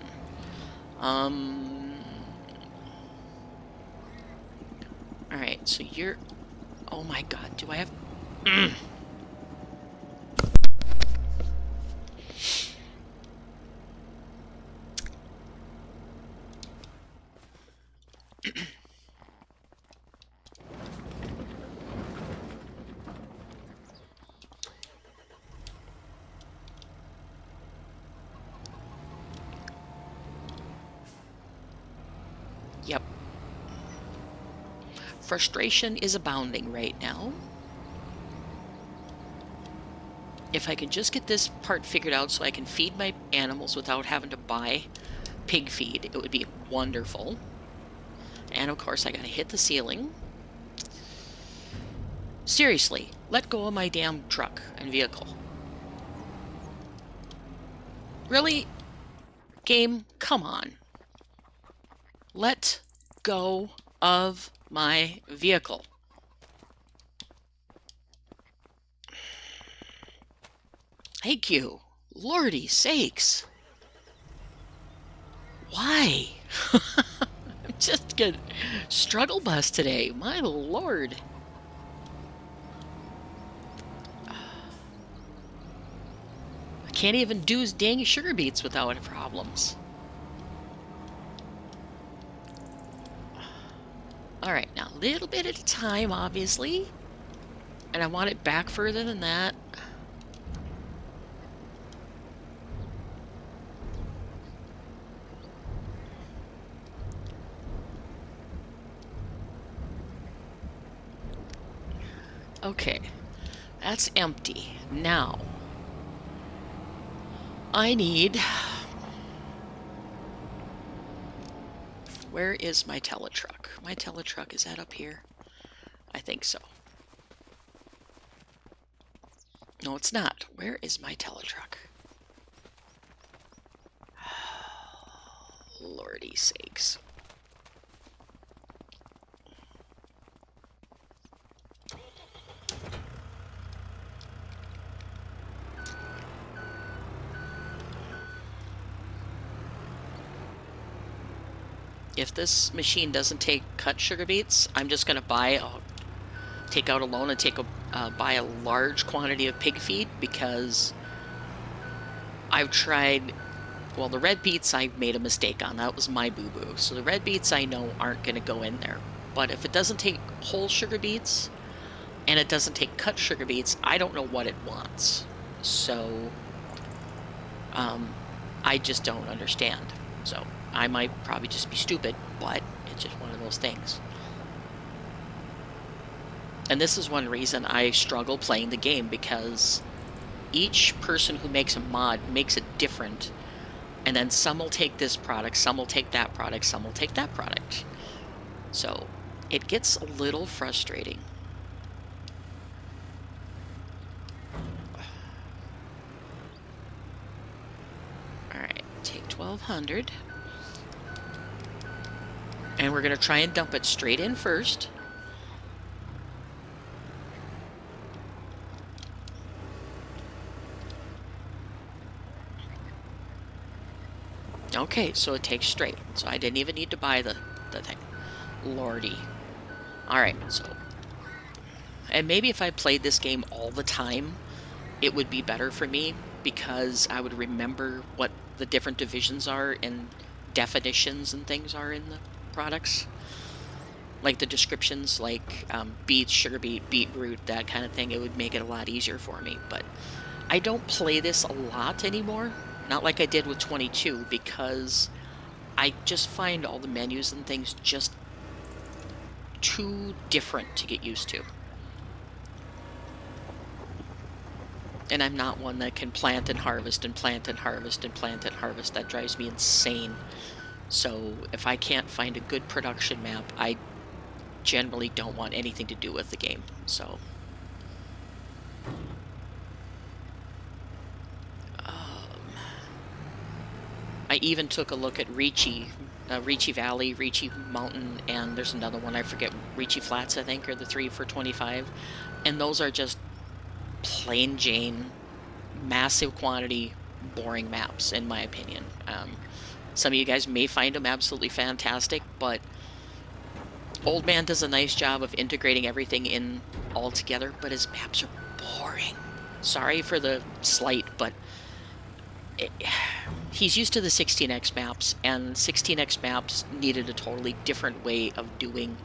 Alright, so you're... Oh my god, do I have... Yep. Frustration is abounding right now. If I can just get this part figured out so I can feed my animals without having to buy pig feed, it would be wonderful. And of course I gotta hit the ceiling. Seriously, let go of my damn truck and vehicle. Really? Game, come on. Let go of my vehicle. Thank you. Lordy sakes. Why? I'm just gonna struggle bus today. My lord. I can't even do his dang sugar beets without problems. Alright, now a little bit at a time, obviously. And I want it back further than that. Okay, that's empty. Now, I need... Where is my teletruck? My teletruck, is that up here? I think so. No, it's not. Where is my teletruck? Lordy sakes. If this machine doesn't cut sugar beets, I'm just going to take out a loan and buy a large quantity of pig feed, because I've tried, well, the red beets I made a mistake on. That was my boo-boo. So the red beets I know aren't going to go in there. But if it doesn't take whole sugar beets and it doesn't take cut sugar beets, I don't know what it wants. So I just don't understand. So I might probably just be stupid, but it's just one of those things. And this is one reason I struggle playing the game, because each person who makes a mod makes it different. And then some will take this product, some will take that product, some will take that product. So it gets a little frustrating. Alright, take 1200. And we're going to try and dump it straight in first. Okay, so it takes straight. So I didn't even need to buy the thing. Lordy. Alright, so... And maybe if I played this game all the time, it would be better for me, because I would remember what the different divisions are and definitions and things are in the products. Like the descriptions, like beets, sugar beet, beetroot, that kind of thing. It would make it a lot easier for me. But I don't play this a lot anymore. Not like I did with 22, because I just find all the menus and things just too different to get used to. And I'm not one that can plant and harvest and plant and harvest and plant and harvest. That drives me insane. So if I can't find a good production map, I generally don't want anything to do with the game. So I even took a look at Ricci Valley, Ricci Mountain, and there's another one, I forget, Ricci Flats, I think, are the 3 for 25. And those are just plain Jane, massive quantity, boring maps, in my opinion. Some of you guys may find them absolutely fantastic, but Old Man does a nice job of integrating everything in all together, but his maps are boring. Sorry for the slight, but he's used to the 16x maps, and 16x maps needed a totally different way of doing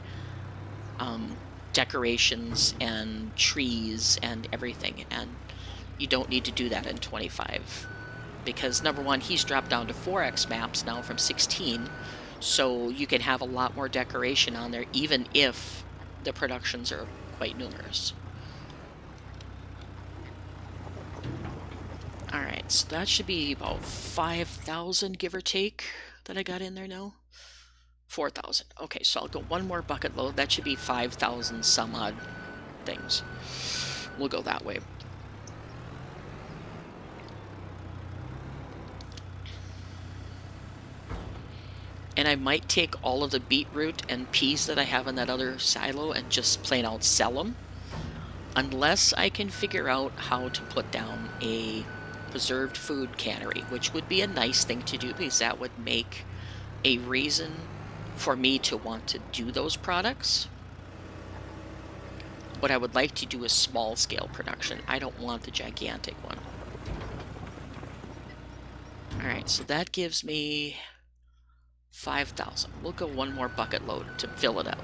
decorations and trees and everything, and you don't need to do that in 25, because number one, he's dropped down to 4x maps now from 16, so you can have a lot more decoration on there, even if the productions are quite numerous. Alright, so that should be about 5,000, give or take, that I got in there now. 4,000. Okay, so I'll go one more bucket load. That should be 5,000 some odd things. We'll go that way. And I might take all of the beetroot and peas that I have in that other silo and just plain out sell them. Unless I can figure out how to put down a preserved food cannery, which would be a nice thing to do, because that would make a reason for me to want to do those products. What I would like to do is small scale production. I don't want the gigantic one. Alright, so that gives me 5,000. We'll go one more bucket load to fill it out.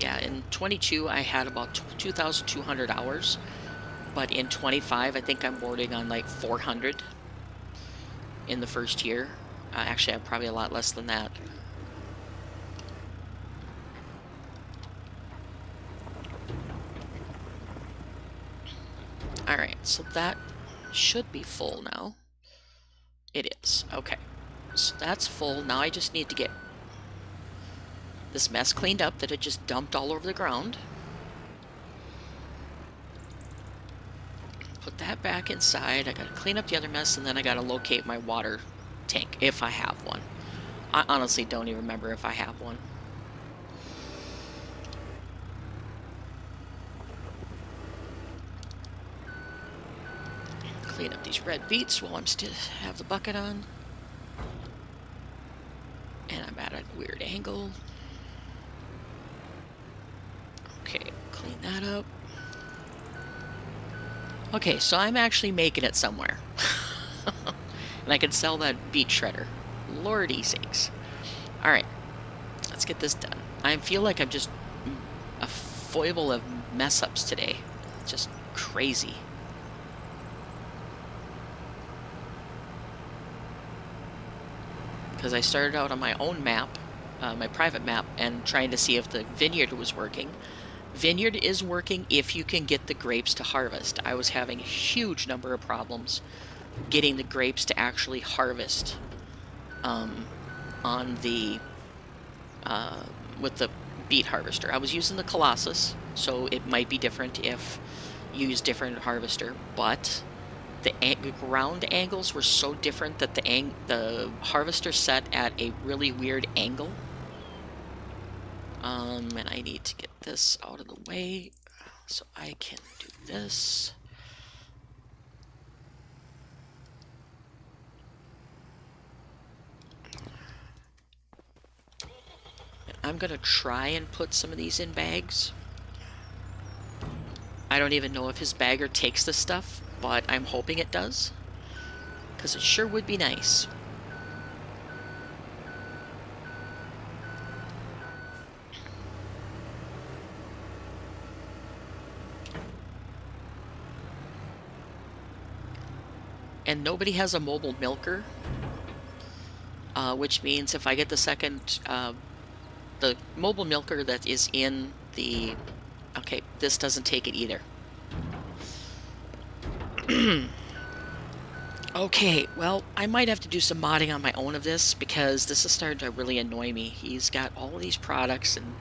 Yeah, in 22 I had about 2,200 hours, but in 25 I think I'm boarding on like 400 in the first year. Actually, I'm probably a lot less than that. Alright, so that should be full now. It is. Okay. So that's full. Now I just need to get this mess cleaned up that it just dumped all over the ground. Put that back inside. I gotta clean up the other mess, and then I gotta locate my water tank, if I have one. I honestly don't even remember if I have one. Clean up these red beets while I'm still have the bucket on. weird angle. Okay, clean that up. Okay, so I'm actually making it somewhere. And I can sell that beet shredder. Lordy sakes. Alright, let's get this done. I feel like I'm just a foible of mess-ups today. Just crazy. Because I started out on my own map, my private map, and trying to see if the vineyard was working. Vineyard is working if you can get the grapes to harvest. I was having a huge number of problems getting the grapes to actually harvest on the with the beet harvester. I was using the Colossus, so it might be different if you use different harvester, but the ground angles were so different that the harvester set at a really weird angle. And I need to get this out of the way so I can do this. And I'm gonna try and put some of these in bags. I don't even know if his bagger takes this stuff, but I'm hoping it does, because it sure would be nice. And nobody has a mobile milker, which means if I get the second, the mobile milker that is in the... Okay, this doesn't take it either. Okay, well, I might have to do some modding on my own of this, because this is starting to really annoy me. He's got all of these products and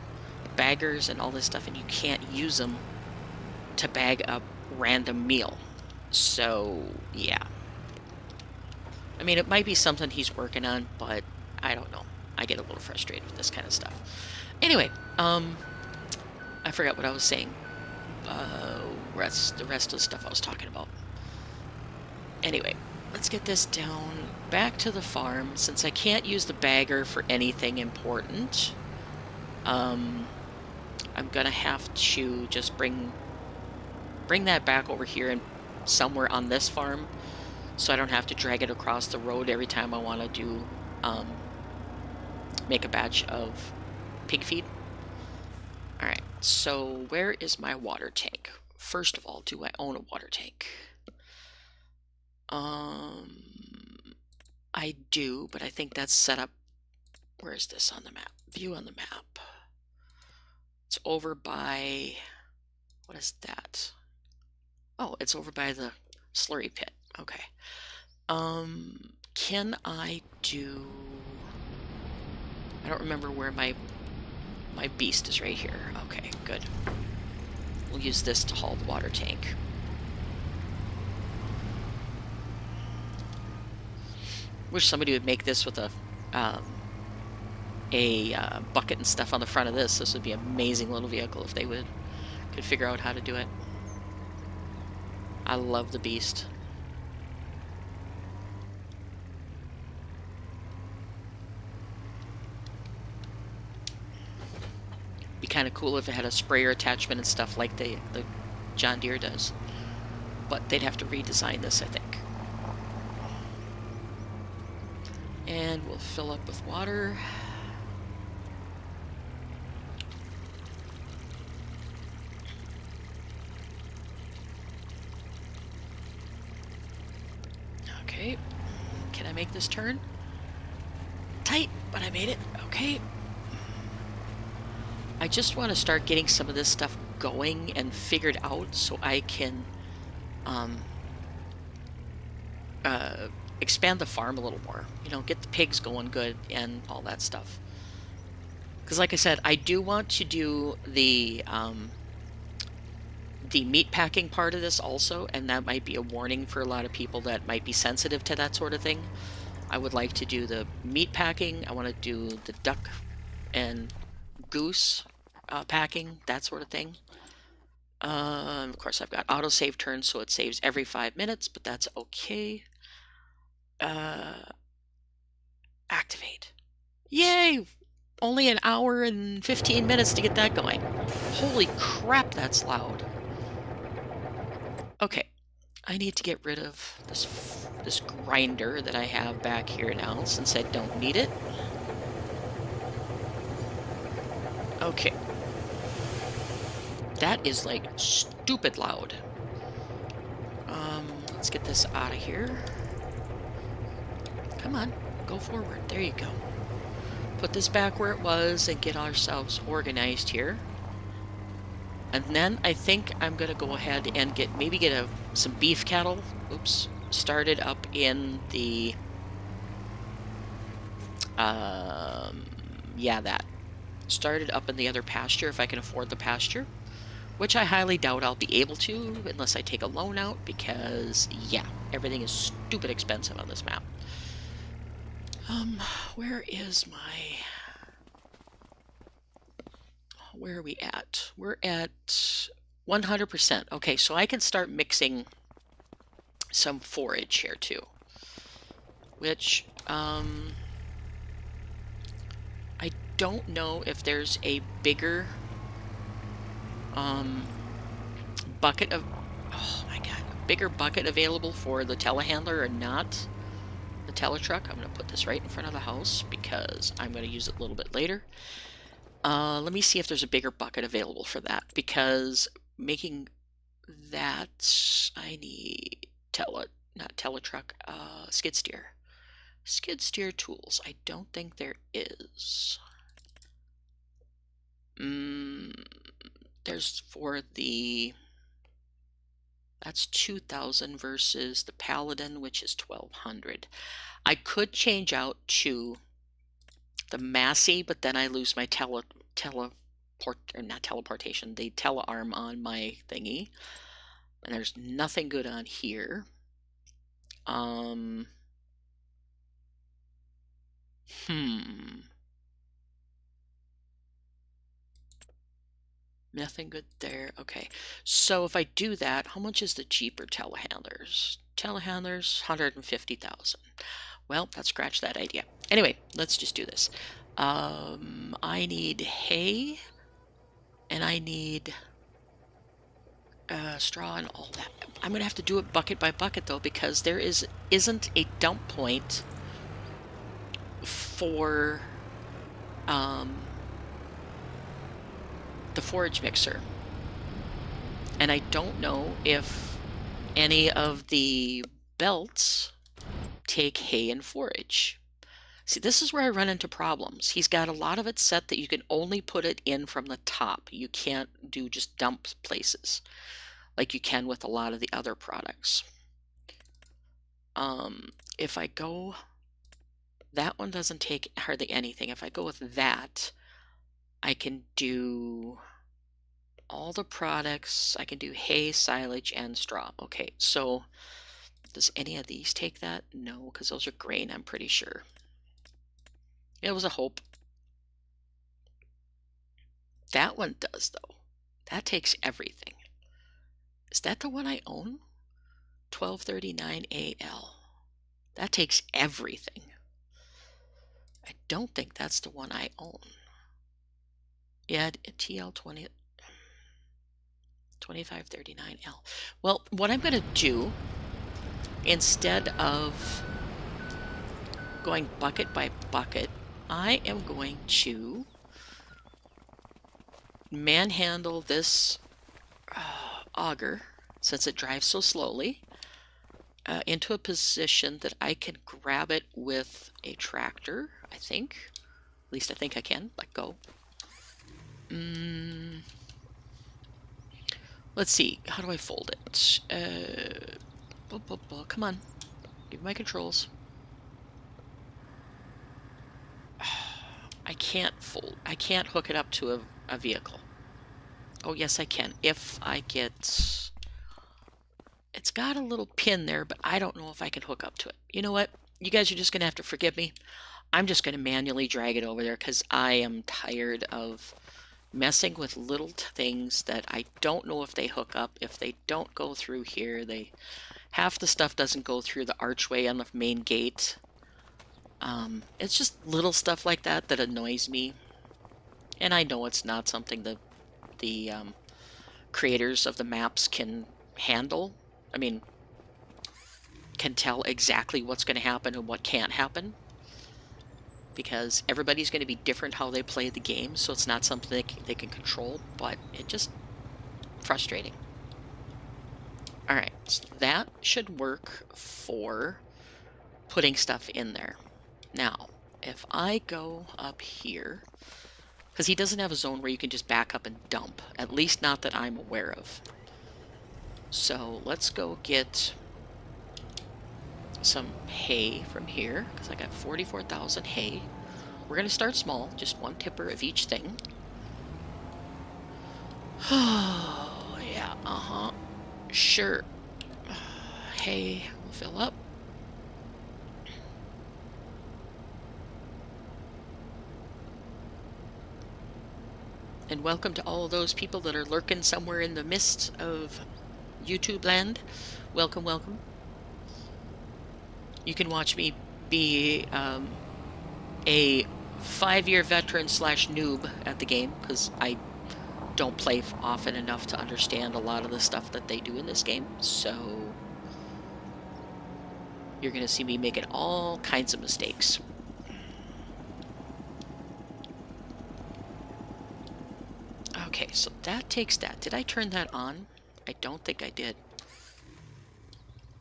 baggers and all this stuff, and you can't use them to bag a random meal. So, yeah. I mean, it might be something he's working on, but I don't know. I get a little frustrated with this kind of stuff. Anyway, I forgot what I was saying. The rest of the stuff I was talking about. Anyway, let's get this down back to the farm. Since I can't use the bagger for anything important, I'm gonna have to just bring that back over here and somewhere on this farm, so I don't have to drag it across the road every time I want to do make a batch of pig feed. Alright, so where is my water tank? First of all, do I own a water tank? I do, but I think that's set up... Where is this on the map? View on the map. It's over by... What is that? Oh, it's over by the slurry pit. Okay. Can I do... I don't remember where my beast is. Right here. Okay, good. We'll use this to haul the water tank. Wish somebody would make this with a bucket and stuff on the front of this. This would be an amazing little vehicle if they could figure out how to do it. I love the beast. Be kind of cool if it had a sprayer attachment and stuff like the John Deere does. But they'd have to redesign this, I think. And we'll fill up with water. Okay. Can I make this turn? Tight, but I made it. Okay. I just want to start getting some of this stuff going and figured out so I can expand the farm a little more. You know, get the pigs going good and all that stuff. Because like I said, I do want to do the meat packing part of this also, and that might be a warning for a lot of people that might be sensitive to that sort of thing. I would like to do the meat packing. I want to do the duck and goose packing, that sort of thing. Of course, I've got autosave turns, so it saves every 5 minutes, but that's okay. Activate. Yay! only an hour and 15 minutes to get that going. Holy crap, that's loud. Okay, I need to get rid of this grinder that I have back here now, since I don't need it. Okay. That is like stupid loud. Let's get this out of here. Come on, go forward. There you go. Put this back where it was and get ourselves organized here. And then I think I'm gonna go ahead and maybe get some beef cattle. Oops, started up in the yeah, that started up in the other pasture if I can afford the pasture, which I highly doubt I'll be able to unless I take a loan out, because yeah, everything is stupid expensive on this map. Where are we at? We're at 100%. Okay, so I can start mixing some forage here too, which I don't know if there's a bigger bucket of, oh my god, a bigger bucket available for the telehandler or not. The teletruck. I'm going to put this right in front of the house because I'm going to use it a little bit later. Let me see if there's a bigger bucket available for that, because making that, I need not teletruck, skid steer. Skid steer tools. I don't think there is. There's for the, that's 2,000 versus the Paladin, which is 1,200. I could change out to the Massey, but then I lose my not teleportation, the telearm on my thingy. And there's nothing good on here. Nothing good there. Okay, so if I do that, how much is the cheaper telehandlers? Telehandlers, 150,000. Well, let's scratch that idea. Anyway, let's just do this. I need hay, and I need straw and all that. I'm gonna have to do it bucket by bucket though, because there isn't a dump point for the forage mixer, and I don't know if any of the belts take hay and forage. See, this is where I run into problems. He's got a lot of it set that you can only put it in from the top. You can't do just dump places like you can with a lot of the other products. If I go, that one doesn't take hardly anything. If I go with that, I can do all the products. I can do hay, silage, and straw. Okay, so does any of these take that? No, because those are grain, I'm pretty sure. It was a hope. That one does, though. That takes everything. Is that the one I own? 1239 AL. That takes everything. I don't think that's the one I own. Yeah, TL 2539L. Well, what I'm going to do, instead of going bucket by bucket, I am going to manhandle this auger, since it drives so slowly, into a position that I can grab it with a tractor, I think. At least I think I can. Let go. Let's see. How do I fold it? Come on. Give me my controls. I can't fold. I can't hook it up to a vehicle. Oh, yes, I can. If I get... It's got a little pin there, but I don't know if I can hook up to it. You know what? You guys are just going to have to forgive me. I'm just going to manually drag it over there because I am tired of messing with little things that I don't know if they hook up. If they don't go through here, half the stuff doesn't go through the archway on the main gate. It's just little stuff like that that annoys me. And I know it's not something the creators of the maps can handle. I mean, can tell exactly what's going to happen and what can't happen, because everybody's going to be different how they play the game, so it's not something they can control, but it just frustrating. Alright, so that should work for putting stuff in there. Now, if I go up here, because he doesn't have a zone where you can just back up and dump, at least not that I'm aware of. So let's go get some hay from here, because I got 44,000 hay. We're going to start small, just one tipper of each thing. Oh, yeah, sure. Hay will fill up. And welcome to all those people that are lurking somewhere in the midst of YouTube land. Welcome, welcome. You can watch me be a 5-year veteran / noob at the game, because I don't play often enough to understand a lot of the stuff that they do in this game. So you're going to see me making all kinds of mistakes. Okay, so that takes that. Did I turn that on? I don't think I did.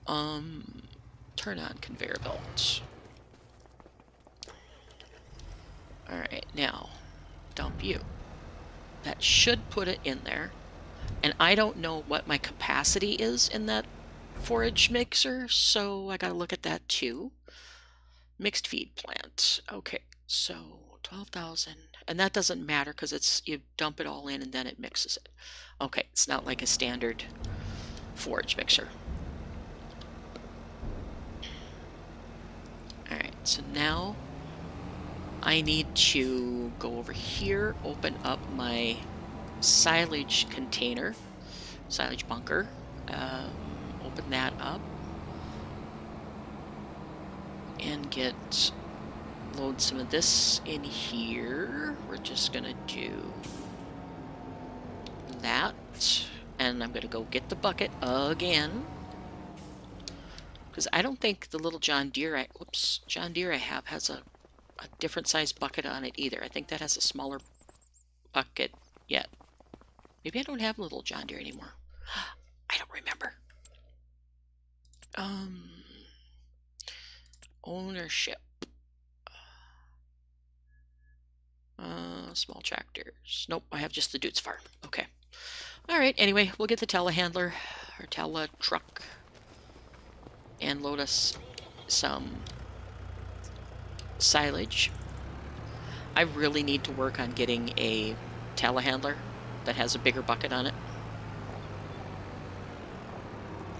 Turn on conveyor belt. Alright, now, dump you. That should put it in there. And I don't know what my capacity is in that forage mixer, so I gotta look at that too. Mixed feed plant. Okay, so 12,000. And that doesn't matter because it's, you dump it all in and then it mixes it. Okay, it's not like a standard forage mixer. Alright, so now I need to go over here, open up my silage container, silage bunker, open that up, and load some of this in here. We're just gonna do that, and I'm gonna go get the bucket again, because I don't think the little John Deere I have has a different size bucket on it either. I think that has a smaller bucket yet. Maybe I don't have little John Deere anymore. I don't remember. Ownership. Small tractors. Nope, I have just the Dudes Farm. Okay. Alright, anyway, we'll get the telehandler, or tele truck, and load us some silage. I really need to work on getting a telehandler that has a bigger bucket on it.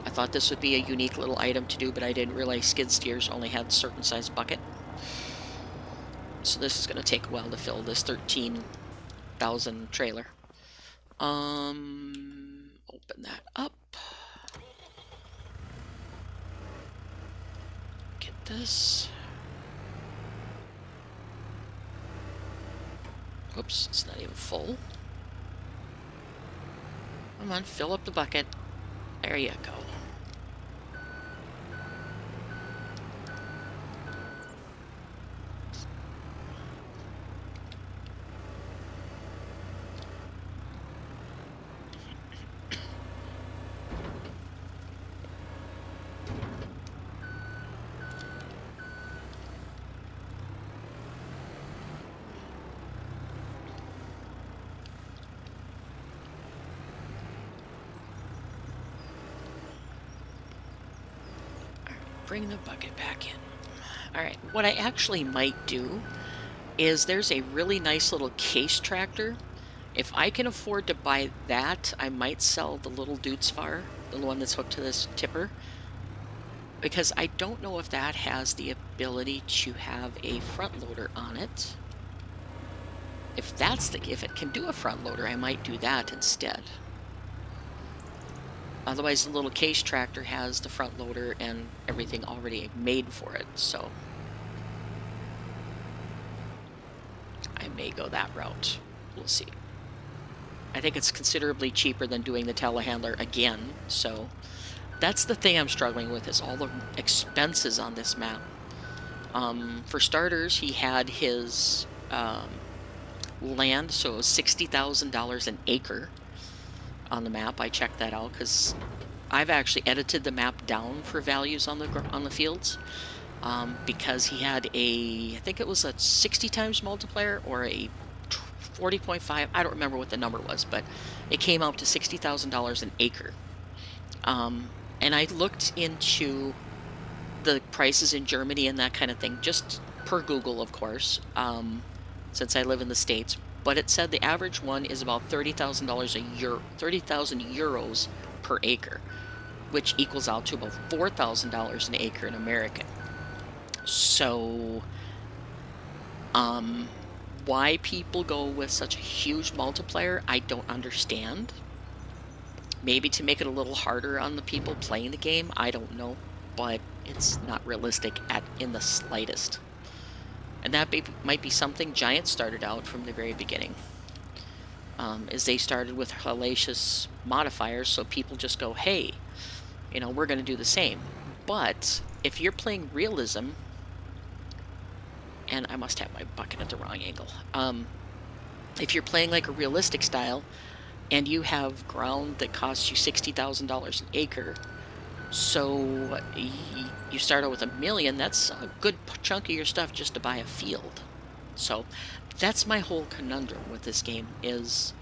I thought this would be a unique little item to do, but I didn't realize skid steers only had a certain size bucket. So this is going to take a while to fill this 13,000 trailer. Open that up. Get this. Whoops, it's not even full. Come on, fill up the bucket. There you go. Bring the bucket back in. Alright, what I actually might do is there's a really nice little case tractor. If I can afford to buy that, I might sell the little Dudes Farm, the one that's hooked to this tipper, because I don't know if that has the ability to have a front loader on it. If it can do a front loader, I might do that instead. Otherwise, the little case tractor has the front loader and everything already made for it, so I may go that route. we'll see. I think it's considerably cheaper than doing the telehandler again, so that's the thing I'm struggling with, is all the expenses on this map. For starters, he had his land, so it was $60,000 an acre on the map. I checked that out because I've actually edited the map down for values on the fields, because he had I think it was a 60 times multiplier or a 40.5. I don't remember what the number was, but it came out to $60,000 an acre. And I looked into the prices in Germany and that kind of thing, just per Google, of course, since I live in the States. But it said the average one is about $30,000 a year, 30,000 euros per acre, which equals out to about $4,000 an acre in America. So, why people go with such a huge multiplier, I don't understand. Maybe to make it a little harder on the people playing the game, I don't know, but it's not realistic in the slightest. And that might be something Giant started out from the very beginning. Is they started with hellacious modifiers, so people just go, hey, we're going to do the same. But if you're playing realism, and I must have my bucket at the wrong angle. If you're playing like a realistic style, and you have ground that costs you $60,000 an acre, so you start out with $1 million, that's a good chunk of your stuff just to buy a field. So that's my whole conundrum with this game, is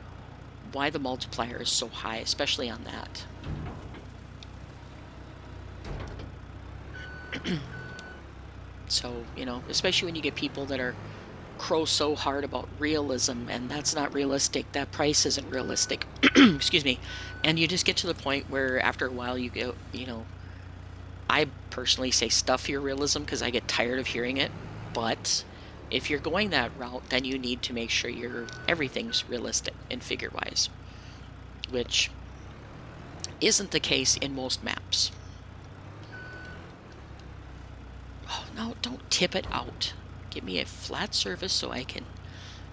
why the multiplier is so high, especially on that. So, especially when you get people that are crow so hard about realism, and that's not realistic, that price isn't realistic, excuse me, and you just get to the point where after a while you go, I personally say stuff your realism because I get tired of hearing it, but if you're going that route, then you need to make sure everything's realistic and figure-wise, which isn't the case in most maps. Oh, no, don't tip it out. Give me a flat surface so I can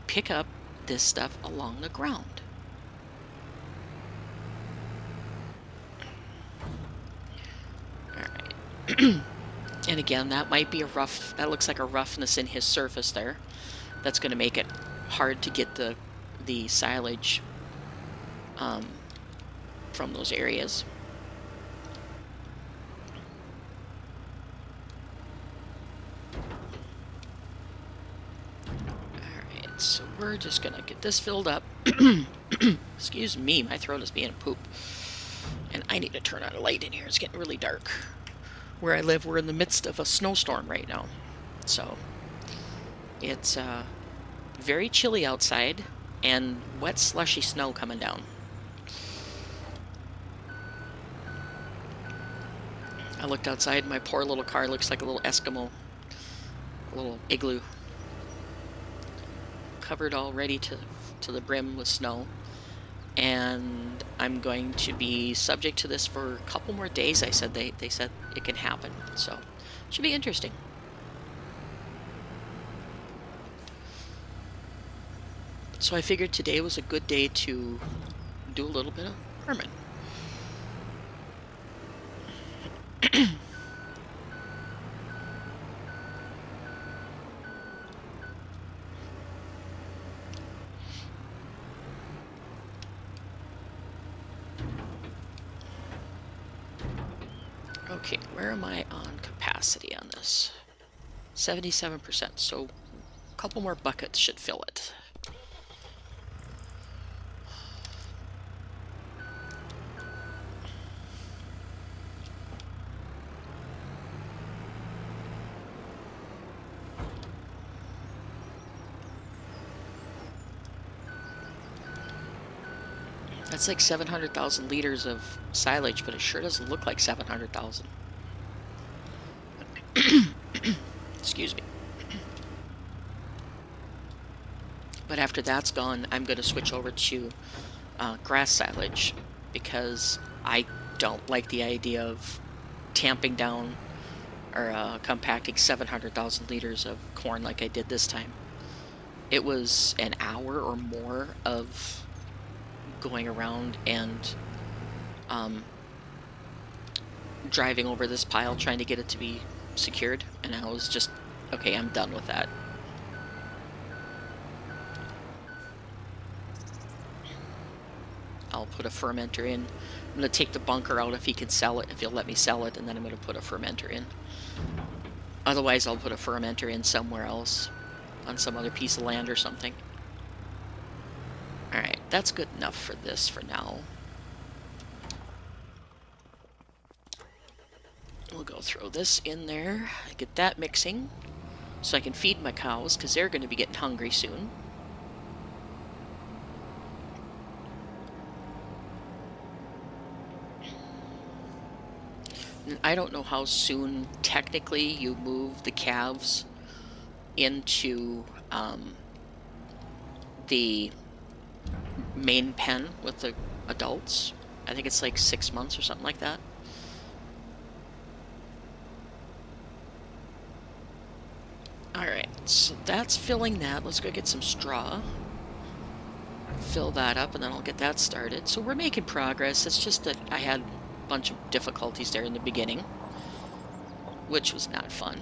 pick up this stuff along the ground. Alright. And again, that might be that looks like a roughness in his surface there. That's going to make it hard to get the silage from those areas. So we're just gonna get this filled up. Excuse me, my throat is being a poop. And I need to turn on a light in here. It's getting really dark. Where I live, we're in the midst of a snowstorm right now. So it's very chilly outside and wet, slushy snow coming down. I looked outside, my poor little car looks like a little Eskimo, a little igloo, covered already to the brim with snow. And I'm going to be subject to this for a couple more days. I said they said it can happen, so it should be interesting. So I figured today was a good day to do a little bit of farming. Okay, where am I on capacity on this? 77%, so a couple more buckets should fill it. That's like 700,000 liters of silage, but it sure doesn't look like 700,000. Excuse me. But after that's gone, I'm going to switch over to grass silage, because I don't like the idea of tamping down or compacting 700,000 liters of corn like I did this time. it was an hour or more of going around and driving over this pile trying to get it to be secured, and I was just, okay, I'm done with that. I'll put a fermenter in. I'm going to take the bunker out if he can sell it, if he'll let me sell it, and then I'm going to put a fermenter in. Otherwise, I'll put a fermenter in somewhere else, on some other piece of land or something. Alright, that's good enough for this for now. We'll go throw this in there, get that mixing, so I can feed my cows, because they're going to be getting hungry soon. And I don't know how soon, technically, you move the calves into the main pen with the adults. I think it's like 6 months or something like that. Alright, so that's filling that. Let's go get some straw. Fill that up, and then I'll get that started. So we're making progress. It's just that I had a bunch of difficulties there in the beginning, which was not fun.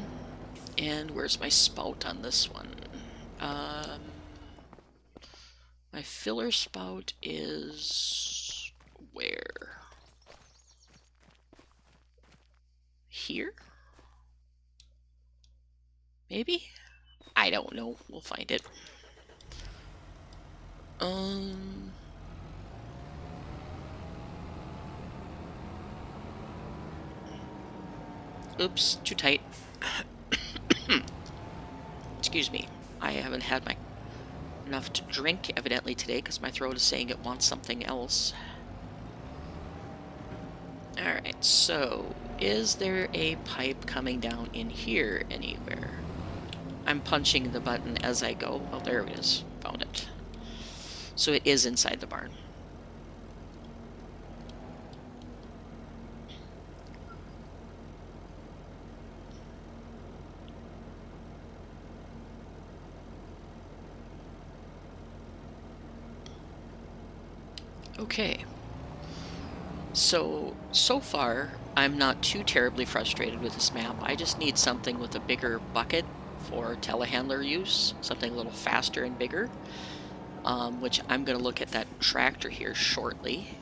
And where's my spout on this one? My filler spout is where? Here? Maybe? I don't know. We'll find it. Oops, too tight. Excuse me. I haven't had enough to drink, evidently, today, because my throat is saying it wants something else. Alright, so is there a pipe coming down in here anywhere? I'm punching the button as I go. Oh, there it is. Found it. So it is inside the barn. Okay. So far, I'm not too terribly frustrated with this map. I just need something with a bigger bucket for telehandler use, something a little faster and bigger, which I'm going to look at that tractor here shortly.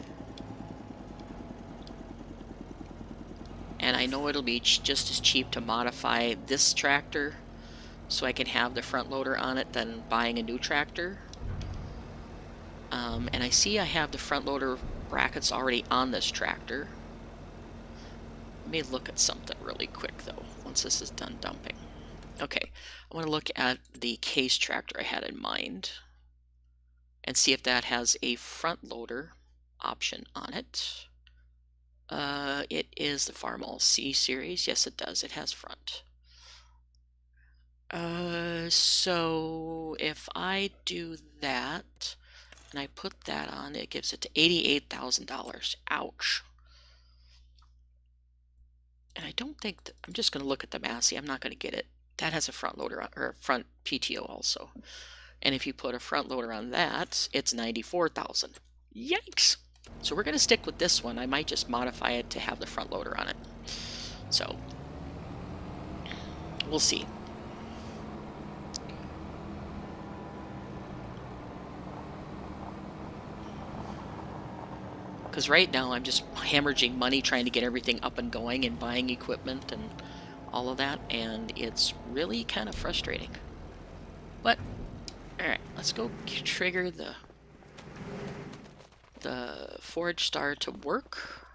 And I know it'll be just as cheap to modify this tractor so I can have the front loader on it than buying a new tractor. And I see I have the front loader brackets already on this tractor. Let me look at something really quick though, once this is done dumping. Okay, I want to look at the case tractor I had in mind and see if that has a front loader option on it. It is the Farmall C series. Yes, it does. It has front. So if I do that and I put that on, it gives it to $88,000. Ouch. And I don't think that, I'm just going to look at the Massey. I'm not going to get it. That has a front loader or a front PTO also. And if you put a front loader on that, it's $94,000. Yikes! So we're going to stick with this one. I might just modify it to have the front loader on it. So we'll see. Because right now I'm just hemorrhaging money trying to get everything up and going and buying equipment and all of that, and it's really kind of frustrating. But, alright, let's go trigger the forage star to work.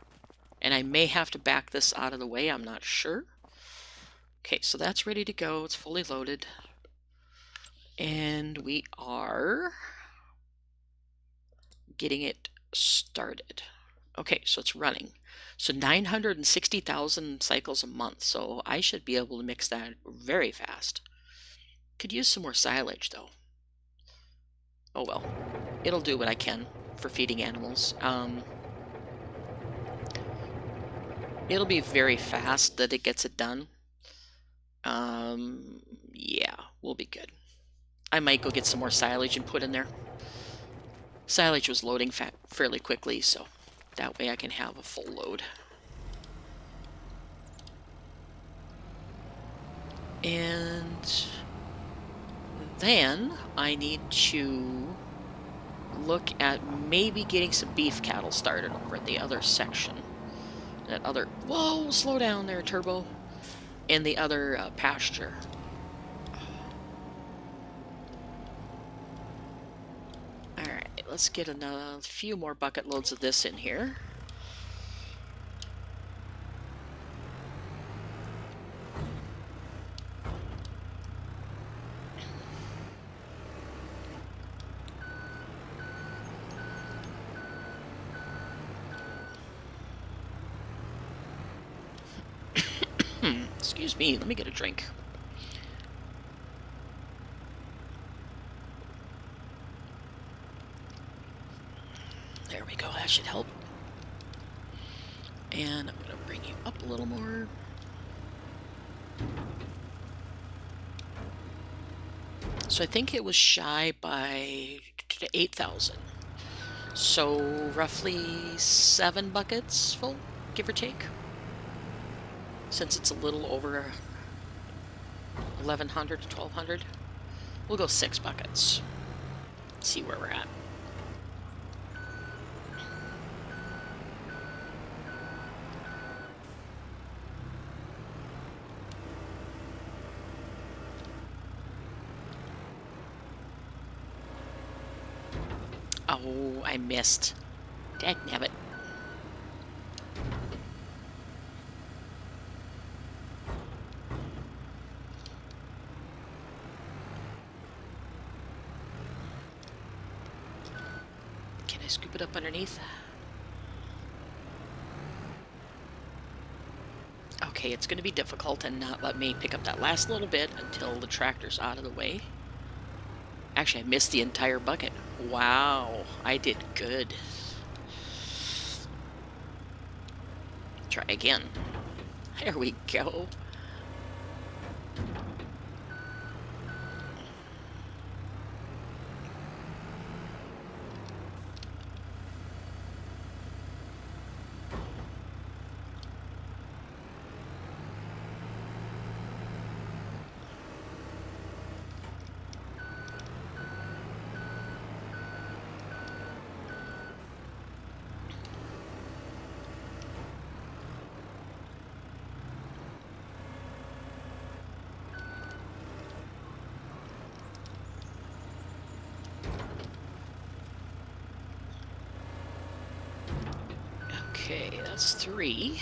And I may have to back this out of the way, I'm not sure. Okay, so that's ready to go, it's fully loaded. And we are getting it started. Okay, so it's running. So 960,000 cycles a month, so I should be able to mix that very fast. Could use some more silage though. Oh well, it'll do what I can for feeding animals. It'll be very fast that it gets it done. Yeah, we'll be good. I might go get some more silage and put in there. Silage was loading fairly quickly, so that way I can have a full load. And then I need to look at maybe getting some beef cattle started over in the other section. That other... Whoa, slow down there, Turbo. In the other pasture. Alright, let's get a few more bucket loads of this in here. Excuse me, let me get a drink. There we go, that should help. And I'm going to bring you up a little more. So I think it was shy by 8,000. So roughly 7 buckets full, give or take. Since it's a little over 1,100 to 1,200, we'll go 6 buckets. Let's see where we're at. Oh, I missed. Dagnabbit. Can I scoop it up underneath? Okay, it's going to be difficult and not let me pick up that last little bit until the tractor's out of the way. Actually, I missed the entire bucket. Wow, I did good. Try again. There we go. Okay, that's 3.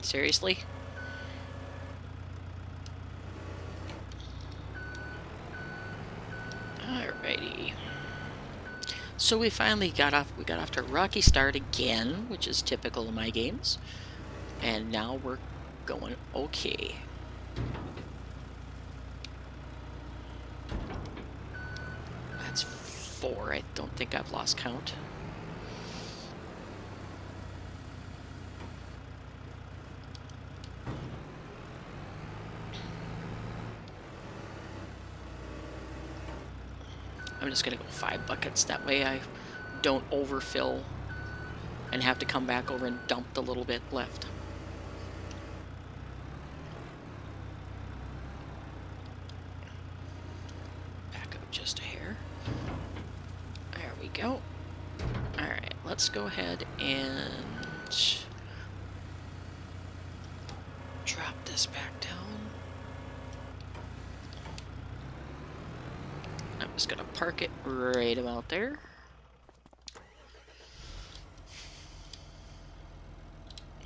Seriously? Alrighty. So we finally got off to a rocky start again, which is typical of my games. And now we're going okay. That's 4. I don't think I've lost count. I'm just gonna go 5 buckets. That way I don't overfill and have to come back over and dump the little bit left. Back up just a hair. There we go. Alright, let's go ahead and drop this back down. I'm just gonna park it right about there.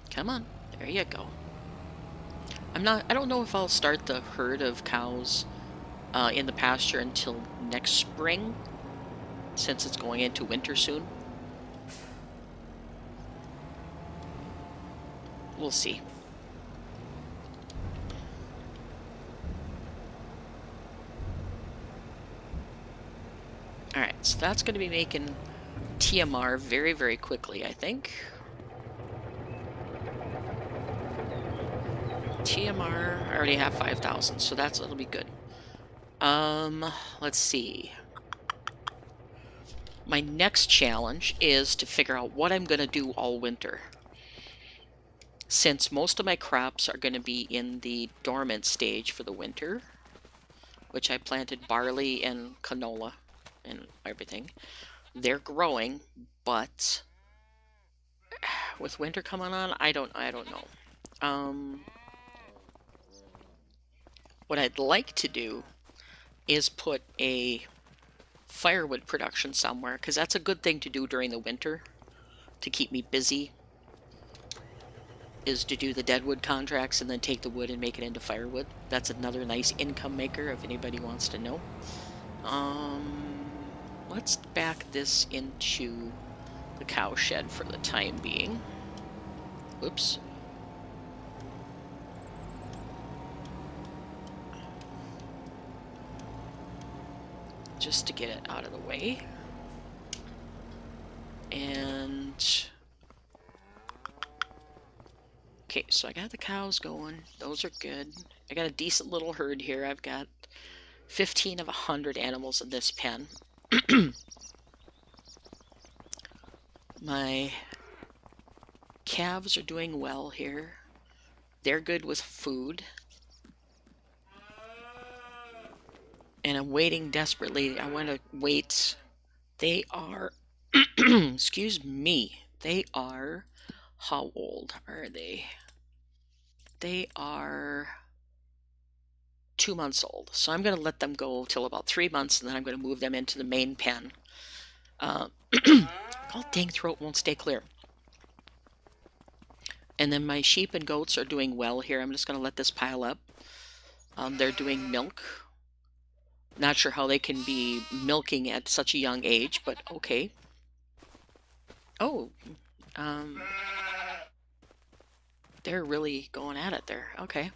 Come on, there you go. I don't know if I'll start the herd of cows in the pasture until next spring, since it's going into winter soon. We'll see. Alright, so that's going to be making TMR very, very quickly, I think. TMR, I already have 5,000, so that'll be good. Let's see. My next challenge is to figure out what I'm going to do all winter. Since most of my crops are going to be in the dormant stage for the winter, which I planted barley and canola and everything, they're growing, but with winter coming on, I don't know. What I'd like to do is put a firewood production somewhere, because that's a good thing to do during the winter to keep me busy, is to do the deadwood contracts and then take the wood and make it into firewood. That's another nice income maker if anybody wants to know. Let's back this into the cow shed for the time being. Oops. Just to get it out of the way. And okay, so I got the cows going. Those are good. I got a decent little herd here. I've got 15 of 100 animals in this pen. My calves are doing well here. They're good with food. And I'm waiting desperately. I want to wait. They are, excuse me, they are, how old are they? They are 2 months old. So I'm going to let them go till about 3 months, and then I'm going to move them into the main pen. Oh, dang, throat won't stay clear. And then my sheep and goats are doing well here. I'm just going to let this pile up. They're doing milk. Not sure how they can be milking at such a young age, but okay. Oh, they're really going at it there. Okay.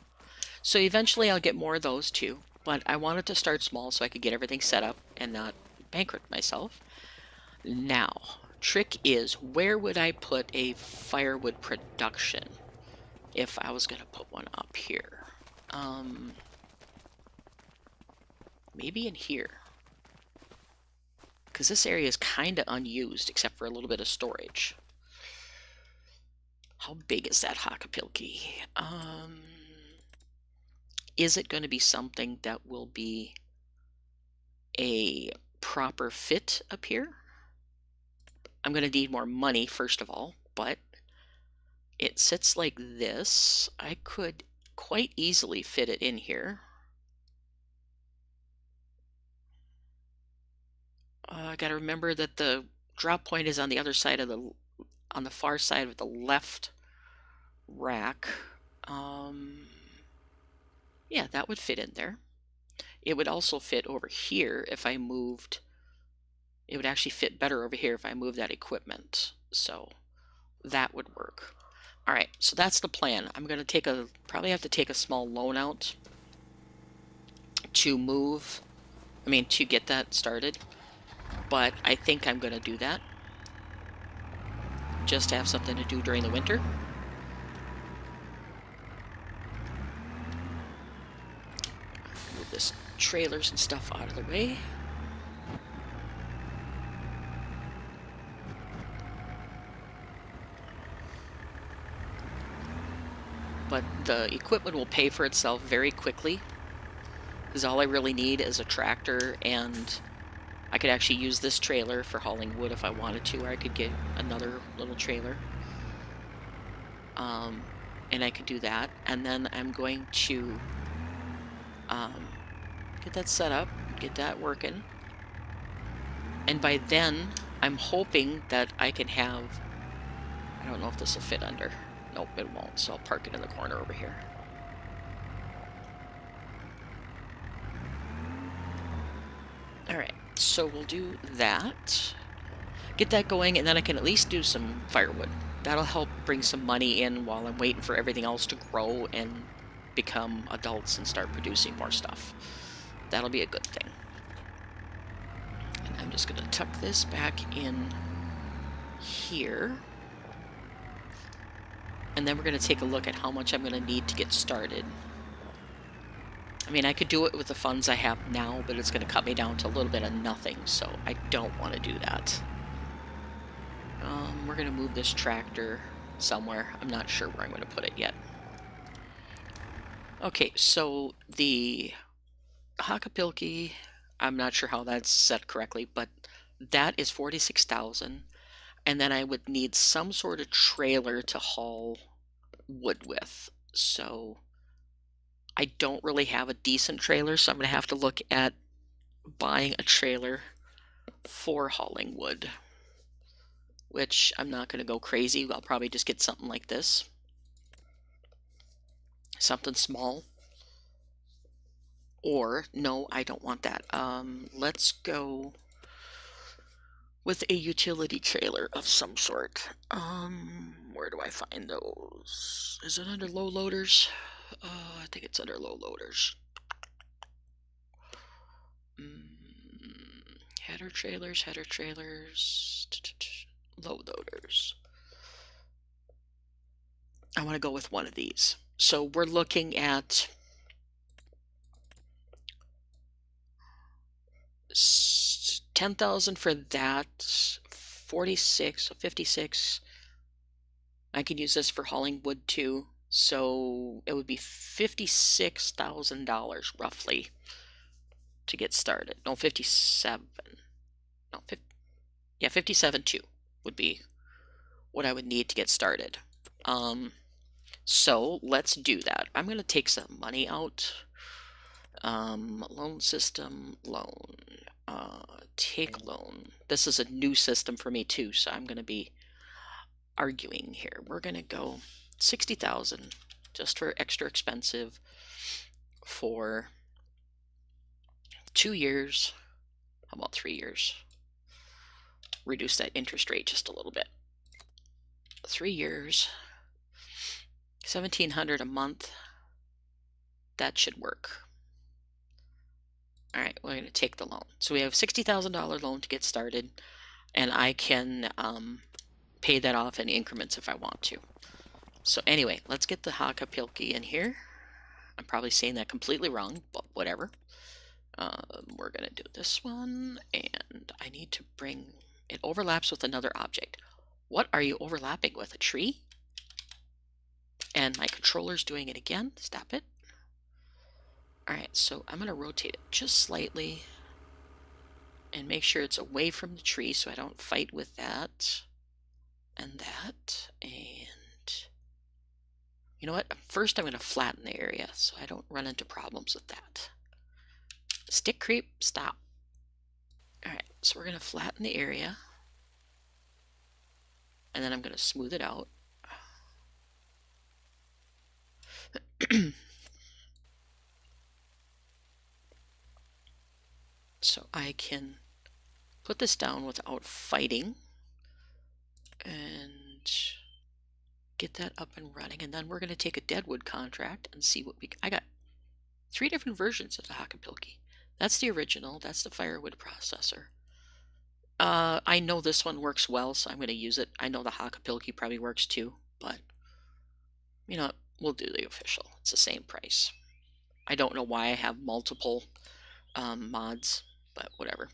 So eventually I'll get more of those too, but I wanted to start small so I could get everything set up and not bankrupt myself. Now, trick is, where would I put a firewood production if I was going to put one up here? Maybe in here. Because this area is kind of unused except for a little bit of storage. How big is that Hakapilki? Is it going to be something that will be a proper fit up here? I'm going to need more money, first of all, but it sits like this. I could quite easily fit it in here. I got to remember that the drop point is on the other side of on the far side of the left rack. Yeah, that would fit in there. It would also fit over here if I moved. It would actually fit better over here if I moved that equipment. So that would work. All right, so that's the plan. I'm going to probably have to take a small loan out to to get that started. But I think I'm going to do that. Just to have something to do during the winter. Move this trailers and stuff out of the way. But the equipment will pay for itself very quickly, because all I really need is a tractor, and I could actually use this trailer for hauling wood if I wanted to, or I could get another little trailer. And I could do that, and then I'm going to get that set up, get that working. And by then, I'm hoping that I can have, I don't know if this will fit under. Nope, it won't, so I'll park it in the corner over here. Alright, so we'll do that. Get that going, and then I can at least do some firewood. That'll help bring some money in while I'm waiting for everything else to grow and become adults and start producing more stuff. That'll be a good thing. And I'm just going to tuck this back in here. And then we're going to take a look at how much I'm going to need to get started. I mean, I could do it with the funds I have now, but it's going to cut me down to a little bit of nothing, so I don't want to do that. We're going to move this tractor somewhere. I'm not sure where I'm going to put it yet. Okay, so the Hakapilki, I'm not sure how that's set correctly, but that is 46,000, and then I would need some sort of trailer to haul wood with. So I don't really have a decent trailer, so I'm going to have to look at buying a trailer for hauling wood, which I'm not going to go crazy. I'll probably just get something like this, something small. Or no, I don't want that. Let's go with a utility trailer of some sort. Where do I find those? Is it under low loaders? I think it's under low loaders. Header trailers, low loaders. I want to go with one of these. So we're looking at 10,000 for that, 46, 56. I could use this for hauling wood too. So it would be $56,000 roughly to get started. No, 57. No, 50, yeah, 57 too would be what I would need to get started. So let's do that. I'm going to take some money out. Loan system, loan, take loan. This is a new system for me too, so I'm going to be arguing here. We're going to go 60,000 just for extra expensive for 2 years. How about 3 years? Reduce that interest rate just a little bit. 3 years, 1,700 a month. That should work. All right, we're going to take the loan. So we have $60,000 loan to get started, and I can pay that off in increments if I want to. So anyway, let's get the Hakapilki in here. I'm probably saying that completely wrong, but whatever. We're going to do this one, and I need to bring... It overlaps with another object. What are you overlapping with? A tree? And my controller's doing it again. Stop it. Alright, so I'm going to rotate it just slightly and make sure it's away from the tree so I don't fight with that and that. And you know what? First I'm going to flatten the area so I don't run into problems with that. Stick creep, stop. Alright, so we're going to flatten the area. And then I'm going to smooth it out. So I can put this down without fighting and get that up and running. And then we're going to take a deadwood contract and see what I got 3 different versions of the Hakapilki. That's the original. That's the firewood processor. I know this one works well, so I'm going to use it. I know the Hakapilki probably works too, but you know, we'll do the official. It's the same price. I don't know why I have multiple mods, but whatever.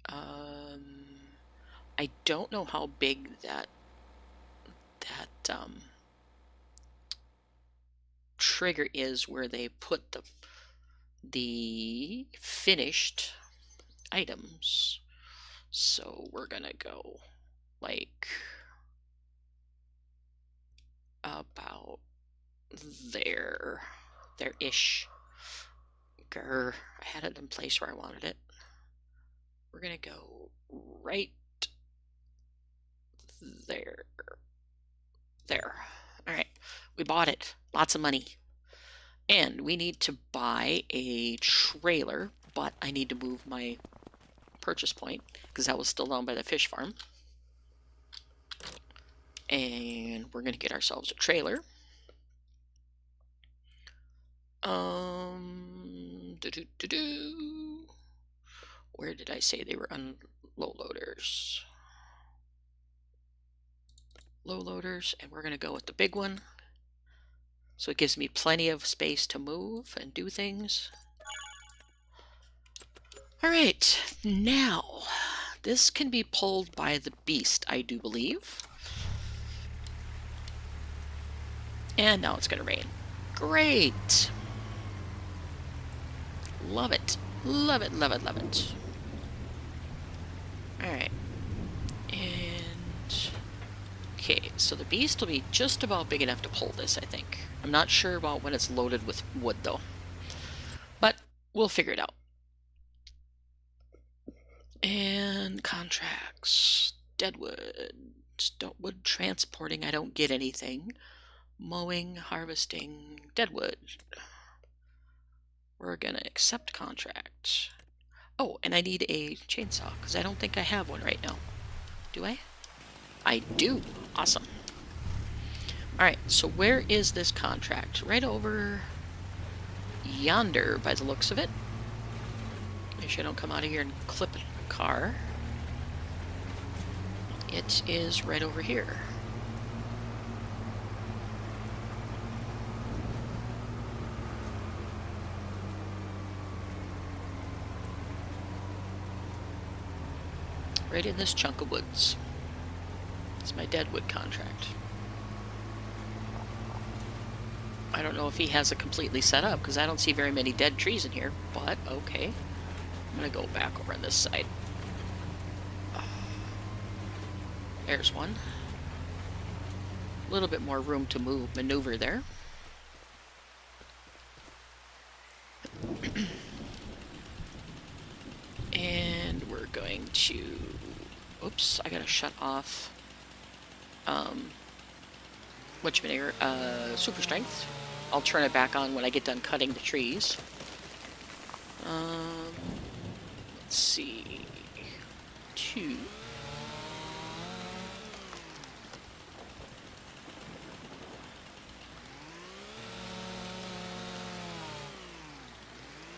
I don't know how big that trigger is where they put the finished items. So we're gonna go like about there-ish. Grr, I had it in place where I wanted it. We're gonna go right there. There. All right, we bought it. Lots of money. And we need to buy a trailer, but I need to move my purchase point because that was still owned by the fish farm. And we're going to get ourselves a trailer. Where did I say they were Low loaders. Low loaders, and we're going to go with the big one. So it gives me plenty of space to move and do things. All right, now this can be pulled by the beast, I do believe. And now it's going to rain. Great. Love it. Love it, love it, love it. All right. And okay, so the beast will be just about big enough to pull this, I think. I'm not sure about when it's loaded with wood, though. But we'll figure it out. And contracts. Deadwood. Wood transporting, I don't get anything. Mowing, harvesting, deadwood. We're gonna accept contract. Oh, and I need a chainsaw, because I don't think I have one right now. Do I? I do. Awesome. Alright, so where is this contract? Right over yonder, by the looks of it. Make sure I don't come out of here and clip a car. It is right over here. Right in this chunk of woods. It's my deadwood contract. I don't know if he has it completely set up, because I don't see very many dead trees in here, but okay. I'm gonna go back over on this side. There's one. A little bit more room to maneuver there. And we're going to... Oops, I gotta shut off... super strength. I'll turn it back on when I get done cutting the trees. Let's see... 2...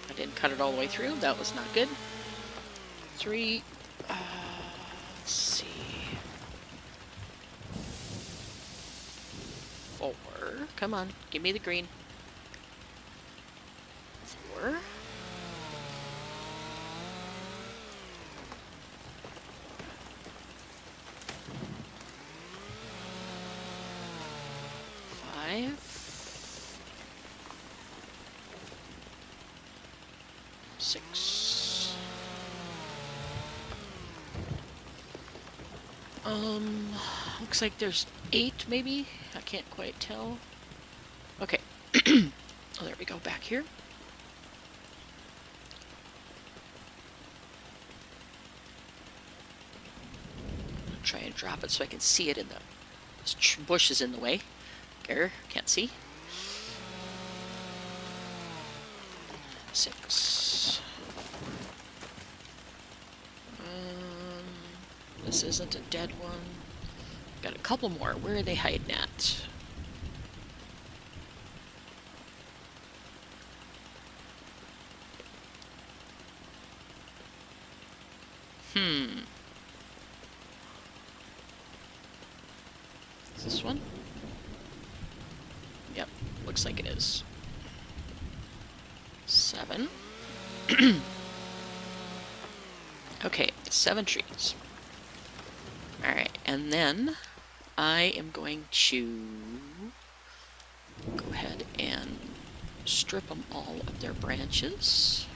I didn't cut it all the way through. That was not good. 3... let's see... 4. Come on, give me the green. 4. 5. 6. Looks like there's 8 maybe? I can't quite tell. Okay. Oh, there we go, back here. Try and drop it so I can see it in the... This bush is in the way. There, can't see. 6. This isn't a dead one. Got a couple more. Where are they hiding at? Is this one? Yep, looks like it is. 7. Okay, 7 trees. Alright, and then I am going to go ahead and strip them all of their branches.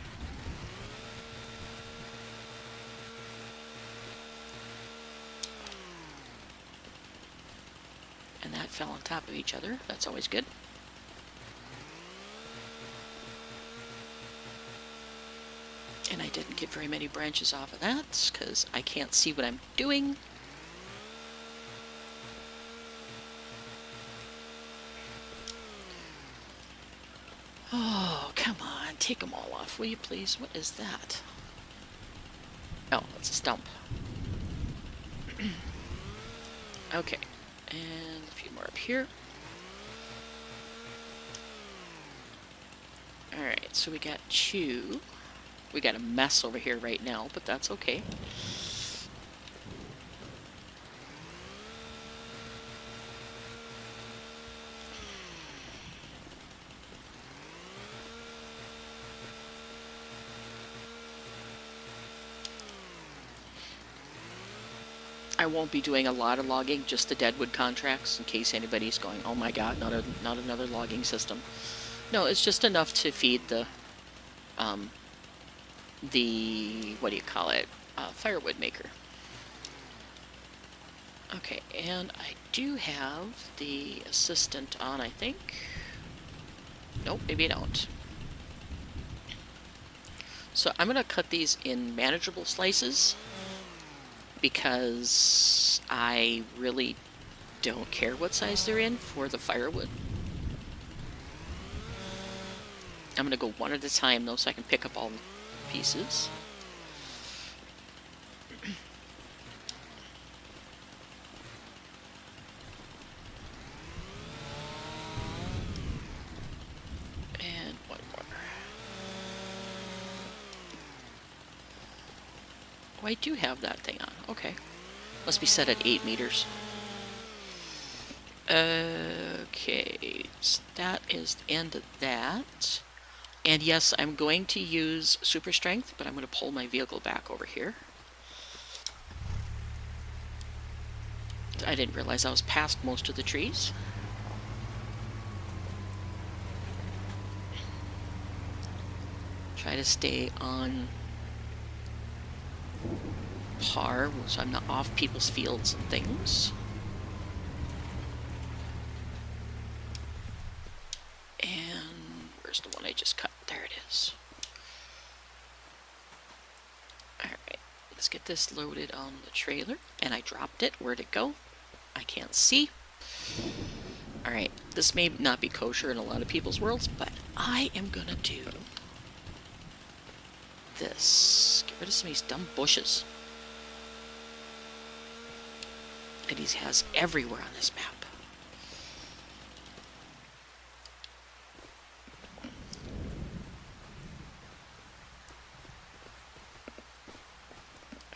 And that fell on top of each other. That's always good. And I didn't get very many branches off of that because I can't see what I'm doing. Oh, come on. Take them all off, will you please? What is that? Oh, it's a stump. Okay. And a few more up here. Alright, so we got 2. We got a mess over here right now, but that's okay. I won't be doing a lot of logging, just the deadwood contracts, in case anybody's going, oh my god, not another logging system. No, it's just enough to feed the what do you call it, firewood maker. Okay, and I do have the assistant on, I think. Nope, maybe I don't. So I'm gonna cut these in manageable slices because I really don't care what size they're in for the firewood. I'm gonna go one at a time though, so I can pick up all the pieces. And one more. Oh, I do have that thing on. Okay. Must be set at 8 meters. Okay, so that is the end of that. And yes, I'm going to use super strength, but I'm going to pull my vehicle back over here. I didn't realize I was past most of the trees. Try to stay on par, so I'm not off people's fields and things. And where's the one I just cut? There it is. Alright, let's get this loaded on the trailer. And I dropped it. Where'd it go? I can't see. Alright, this may not be kosher in a lot of people's worlds, but I am gonna do this. Get rid of some of these dumb bushes. That he has everywhere on this map.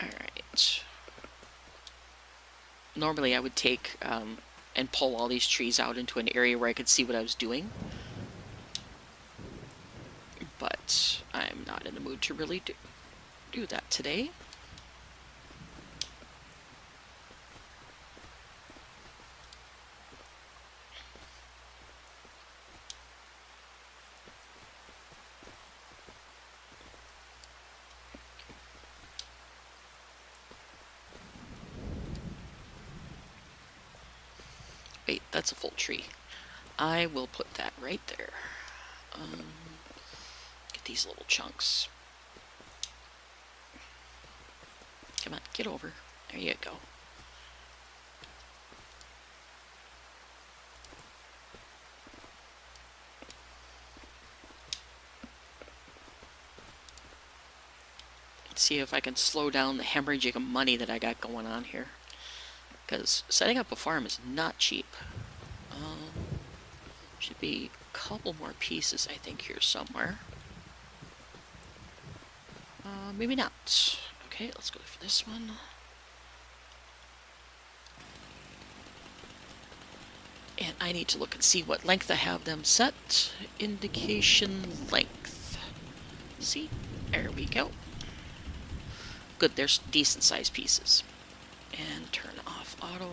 Alright. Normally I would take and pull all these trees out into an area where I could see what I was doing. But I'm not in the mood to really do that today. Wait, that's a full tree. I will put that right there. Get these little chunks. Come on, get over. There you go. Let's see if I can slow down the hemorrhaging of money that I got going on here. Because setting up a farm is not cheap. Should be a couple more pieces, I think, here somewhere. Maybe not. Okay, let's go for this one. And I need to look and see what length I have them set. Indication length. See? There we go. Good, there's decent sized pieces. And turn off auto.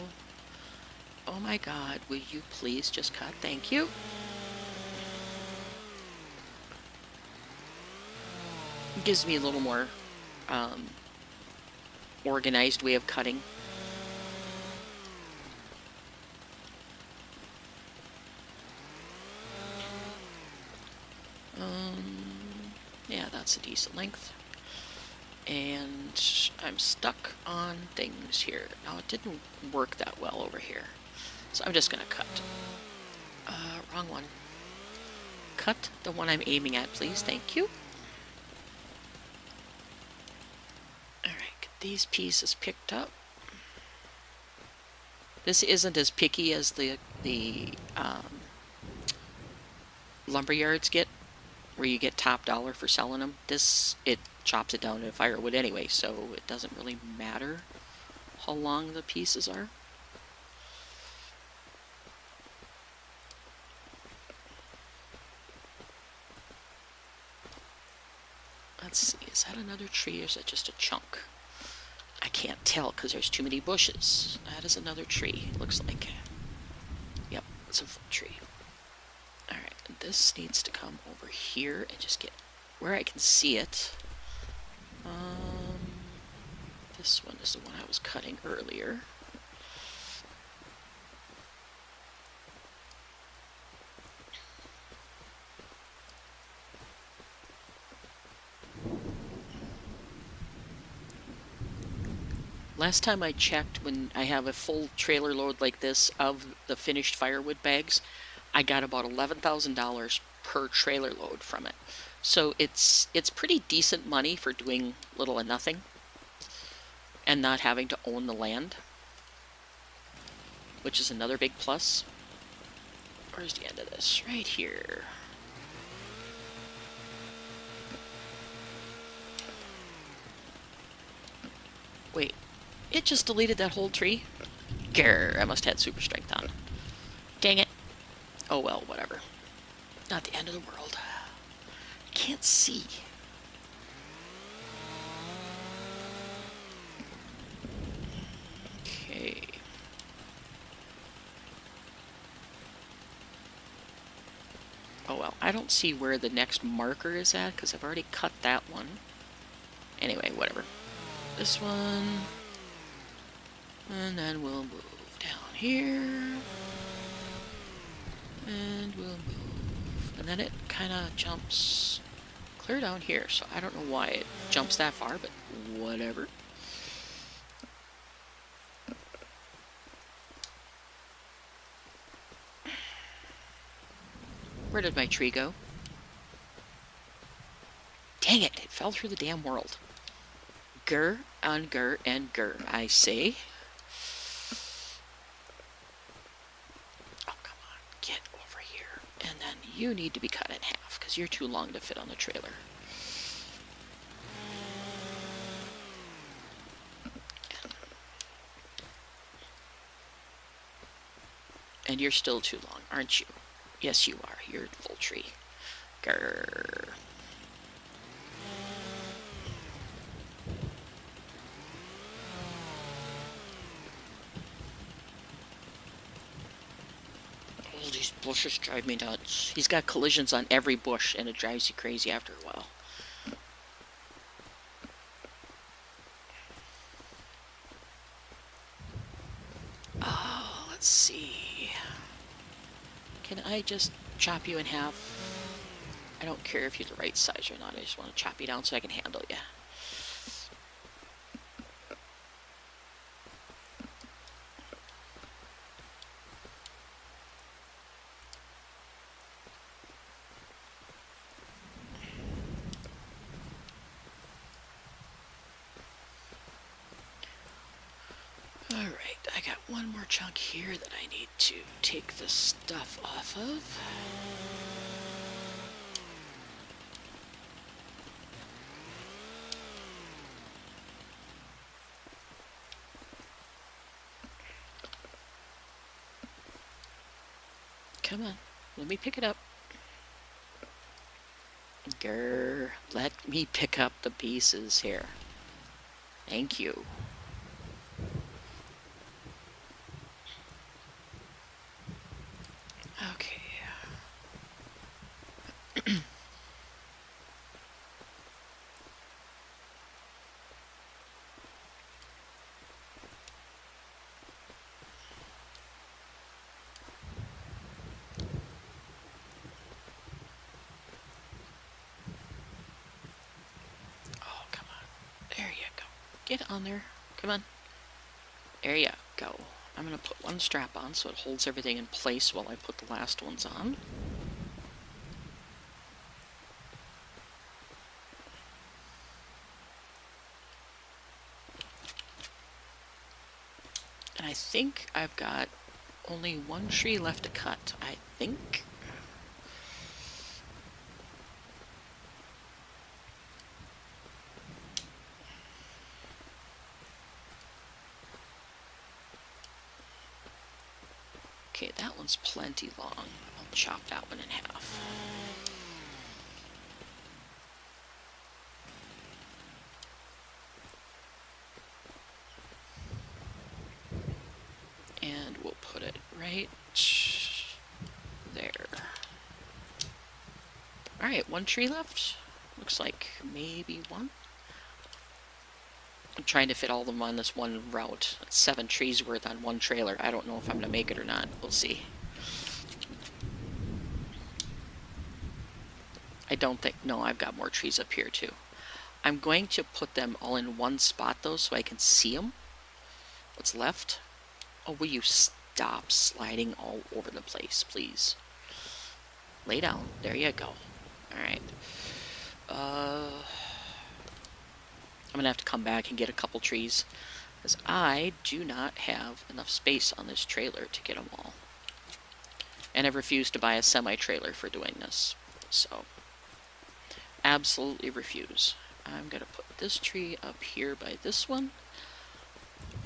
Oh my god, will you please just cut? Thank you. It gives me a little more organized way of cutting. Yeah, that's a decent length. And I'm stuck on things here. Now, it didn't work that well over here. So I'm just going to cut. Wrong one. Cut the one I'm aiming at, please. Thank you. Alright, get these pieces picked up. This isn't as picky as the lumber yards get, where you get top dollar for selling them. This, it chops it down to firewood anyway, so it doesn't really matter how long the pieces are. Let's see, is that another tree or is that just a chunk? I can't tell because there's too many bushes. That is another tree, looks like. Yep, it's a full tree. Alright, this needs to come over here and just get where I can see it. This one is the one I was cutting earlier. Last time I checked, when I have a full trailer load like this of the finished firewood bags, I got about $11,000 per trailer load from it. So it's pretty decent money for doing little or nothing and not having to own the land, which is another big plus. Where's the end of this? Right here. Wait, it just deleted that whole tree? Grr, I must have had super strength on. Dang it. Oh well, whatever. Not the end of the world. I can't see. Okay. Oh well, I don't see where the next marker is at because I've already cut that one. Anyway, whatever. This one. And then we'll move down here. And we'll move. And then it kind of jumps clear down here. So I don't know why it jumps that far, but whatever. Where did my tree go? Dang it, it fell through the damn world. Grr on grr and grr, I say. Oh, come on, get over here. And then you need to be cut in half, because you're too long to fit on the trailer. And you're still too long, aren't you? Yes, you are. You're full tree. Grr. Oh, these bushes drive me nuts. He's got collisions on every bush, and it drives you crazy after a while. Oh, let's see. Can I just chop you in half? I don't care if you're the right size or not. I just want to chop you down so I can handle you. Alright, I got one more chunk here that I need to take the stuff off of. Come on, let me pick it up. Grr, let me pick up the pieces here. Thank you. Okay. Oh, come on. There you go. Get on there. Come on. There you go. I'm going to put one strap on so it holds everything in place while I put the last ones on. And I think I've got only one tree left to cut, I think. Okay, that one's plenty long. I'll chop that one in half. right there. Alright, one tree left. Looks like maybe one. I'm trying to fit all of them on this one route. That's 7 trees worth on one trailer. I don't know if I'm going to make it or not. We'll see. I don't think... No, I've got more trees up here too. I'm going to put them all in one spot though so I can see them. What's left? Oh, will you stop sliding all over the place, please? Lay down. There you go. Alright. I'm going to have to come back and get a couple trees, because I do not have enough space on this trailer to get them all. And I refuse to buy a semi-trailer for doing this. So, absolutely refuse. I'm going to put this tree up here by this one.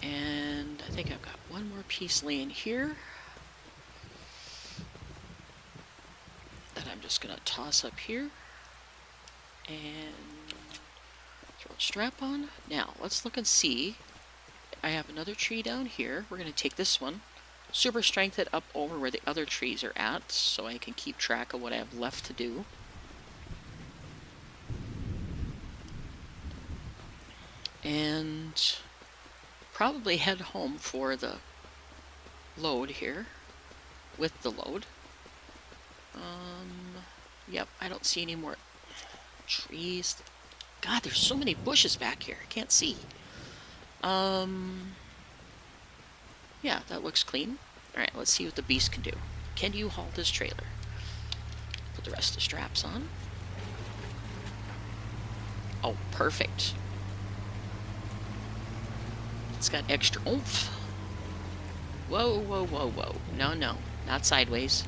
And I think I've got one more piece laying here that I'm just going to toss up here. And throw a strap on. Now, let's look and see. I have another tree down here. We're going to take this one, super strength it up over where the other trees are at, so I can keep track of what I have left to do. And probably head home for the load here, with the load. Yep, I don't see any more trees. God, there's so many bushes back here. I can't see. Yeah, that looks clean. Alright, let's see what the beast can do. Can you haul this trailer? Put the rest of the straps on. Oh, perfect. It's got extra oomph. Whoa, whoa, whoa, whoa. No, no, not sideways.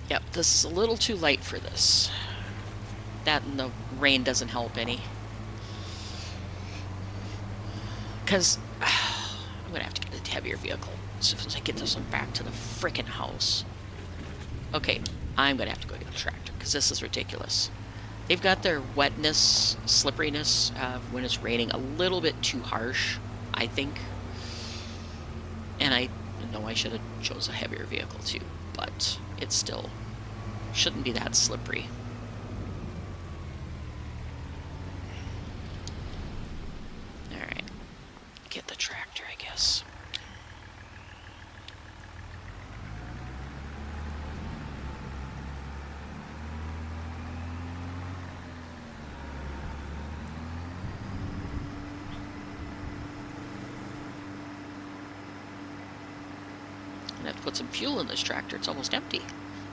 Yep, this is a little too light for this. That and the rain doesn't help any. Because I'm going to have to get a heavier vehicle as soon as I get this one back to the frickin' house. Okay, I'm going to have to go get a tractor because this is ridiculous. They've got their wetness, slipperiness when it's raining a little bit too harsh, I think. And I know I should have chose a heavier vehicle too, but it still shouldn't be that slippery. Alright, get the tractor, I guess. I have to put some fuel in this tractor. It's almost empty.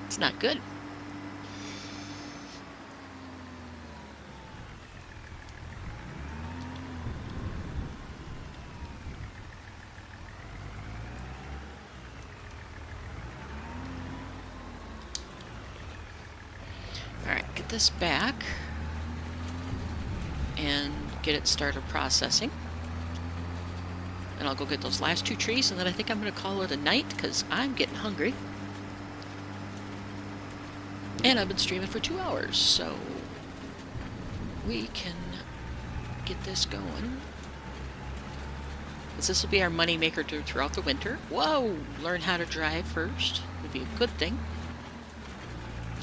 It's not good. Alright, get this back and get it started processing. And I'll go get those last 2 trees, and then I think I'm going to call it a night, because I'm getting hungry. And I've been streaming for 2 hours, so we can get this going. Because this will be our money maker throughout the winter. Whoa! Learn how to drive first. Would be a good thing.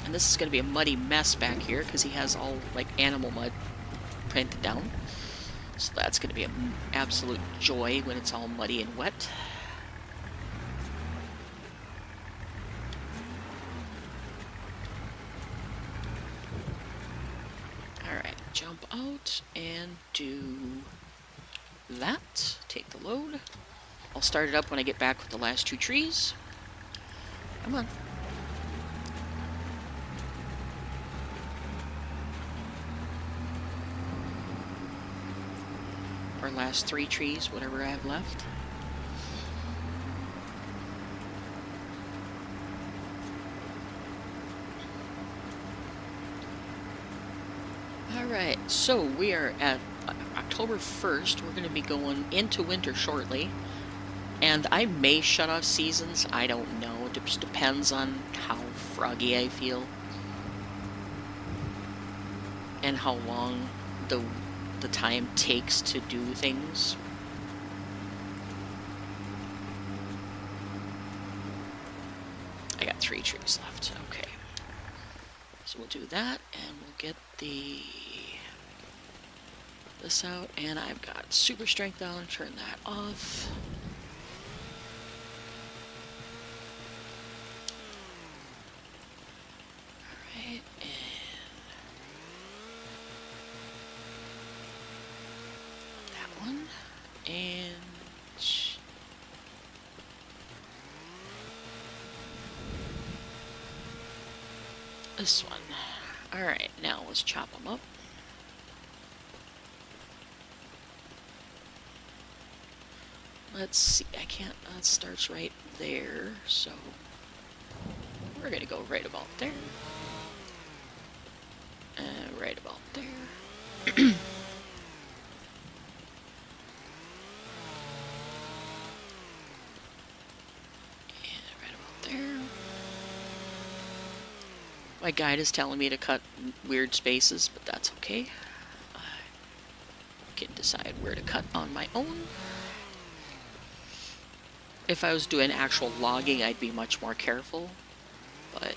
And this is going to be a muddy mess back here, because he has all, like, animal mud painted down. So that's going to be an absolute joy when it's all muddy and wet. Alright, jump out and do that. Take the load. I'll start it up when I get back with the last 2 trees. Come on. Or last 3 trees, whatever I have left. Alright, so we are at October 1st. We're going to be going into winter shortly. And I may shut off seasons. I don't know. It just depends on how froggy I feel. And how long the time takes to do things. I got 3 trees left. Okay. So we'll do that, and we'll get this out, and I've got super strength on. Turn that off. All right, and that one, and this one. All right, now let's chop them up. Let's see, I can't, it starts right there, so we're gonna go right about there. Right about there. And right about there. My guide is telling me to cut weird spaces, but that's okay. I can decide where to cut on my own. If I was doing actual logging, I'd be much more careful, but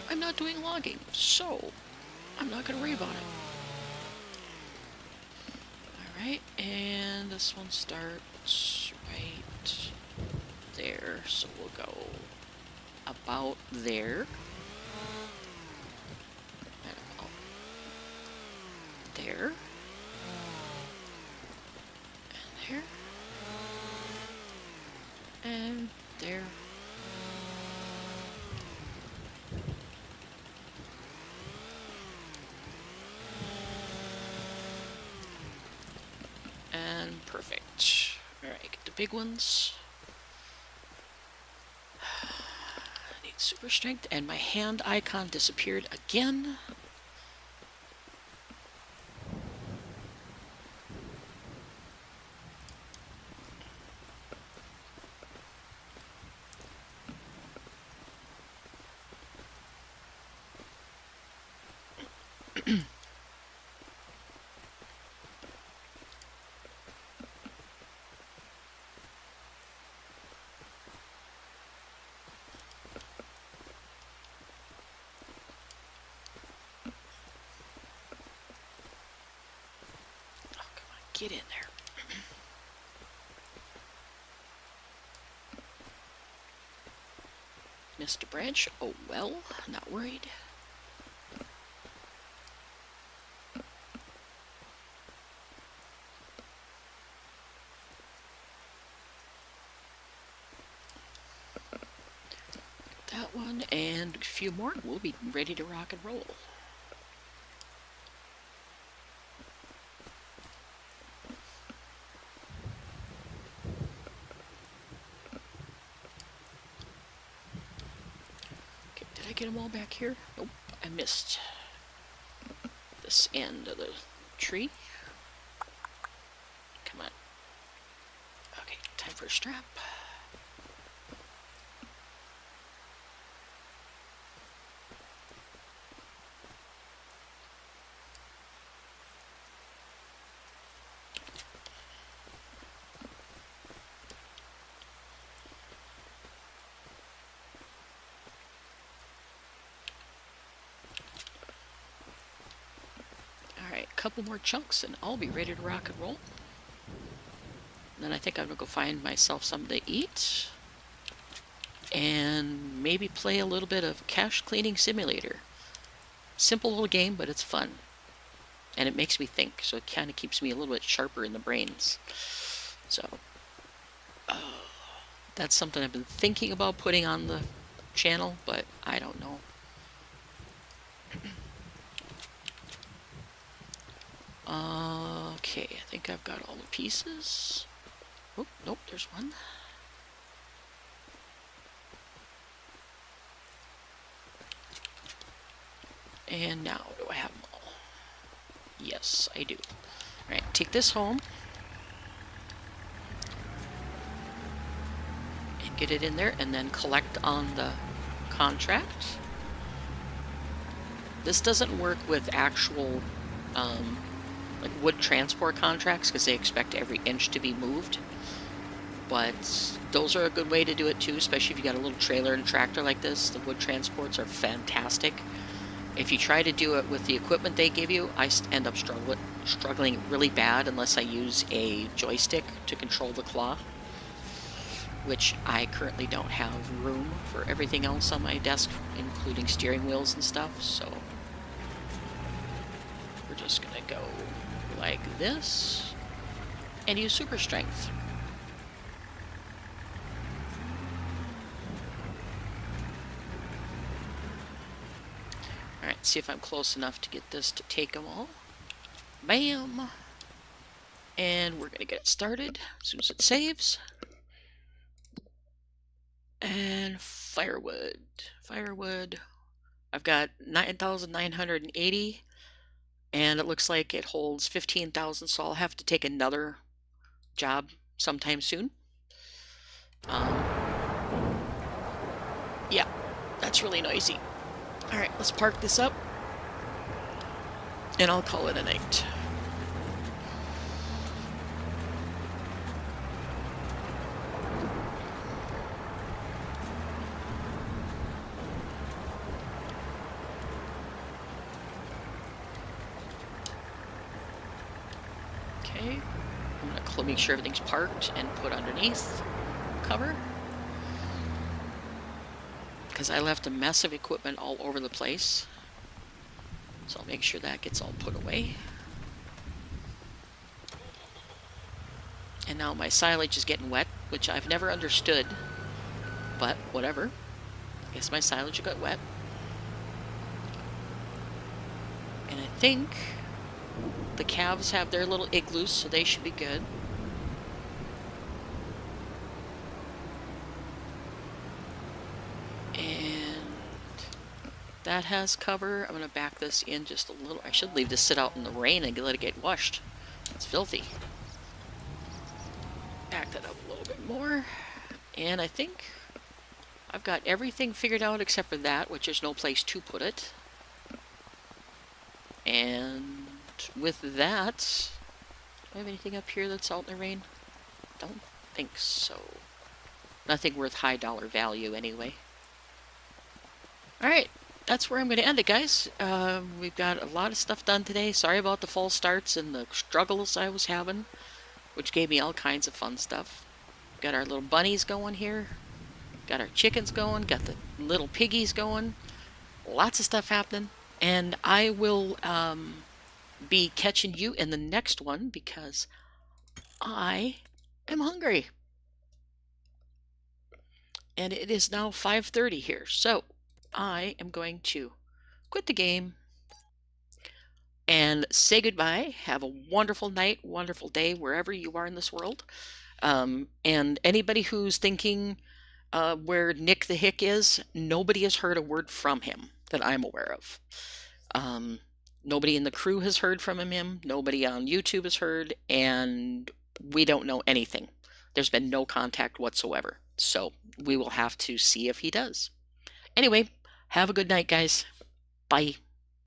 I'm not doing logging, so I'm not going to worry about it. Alright, and this one starts right there, so we'll go about there. And about there. And there. And there. And perfect. Alright, get the big ones. I need super strength, and my hand icon disappeared again. Get in there. Missed a branch. Oh well, not worried. That one and a few more. We'll be ready to rock and roll. Get them all back here? Nope, I missed this end of the tree. Come on. Okay, time for a strap. Couple more chunks and I'll be ready to rock and roll. And then I think I'm gonna go find myself something to eat and maybe play a little bit of Cache Cleaning Simulator. Simple little game, but it's fun and it makes me think, so it kind of keeps me a little bit sharper in the brains. So that's something I've been thinking about putting on the channel, but I don't know. Okay, I think I've got all the pieces. Oh, nope, there's one. And now, do I have them all? Yes, I do. Alright, take this home. And get it in there, and then collect on the contract. This doesn't work with actual like wood transport contracts, because they expect every inch to be moved. But those are a good way to do it too, especially if you got a little trailer and tractor like this. The wood transports are fantastic. If you try to do it with the equipment they give you, I end up struggling really bad unless I use a joystick to control the claw, which I currently don't have room for everything else on my desk, including steering wheels and stuff, so we're just gonna go like this and use super strength. Alright, see if I'm close enough to get this to take them all. Bam! And we're gonna get it started as soon as it saves. And firewood. Firewood. I've got 9,980, and it looks like it holds 15,000, so I'll have to take another job sometime soon. Yeah, that's really noisy. Alright, let's park this up, and I'll call it a night. Okay, I'm gonna make sure everything's parked and put underneath cover, because I left a mess of equipment all over the place. So I'll make sure that gets all put away. And now my silage is getting wet, which I've never understood, but whatever. I guess my silage got wet. And I think the calves have their little igloos, so they should be good. And that has cover. I'm going to back this in just a little. I should leave this sit out in the rain and let it get washed. It's filthy. Back that up a little bit more. And I think I've got everything figured out except for that, which there's no place to put it. And with that, do I have anything up here that's out in the rain? Don't think so. Nothing worth high dollar value anyway. Alright, that's where I'm going to end it, guys. We've got a lot of stuff done today. Sorry about the false starts and the struggles I was having, which gave me all kinds of fun stuff. Got our little bunnies going here. Got our chickens going. Got the little piggies going. Lots of stuff happening. And I will be catching you in the next one because I am hungry. And it is now 5:30 here. So I am going to quit the game and say goodbye. Have a wonderful night, wonderful day, wherever you are in this world. And anybody who's thinking where Nick the Hick is, nobody has heard a word from him that I'm aware of. Nobody in the crew has heard from him. Nobody on YouTube has heard, and we don't know anything. There's been no contact whatsoever. So we will have to see if he does. Anyway, have a good night, guys. Bye.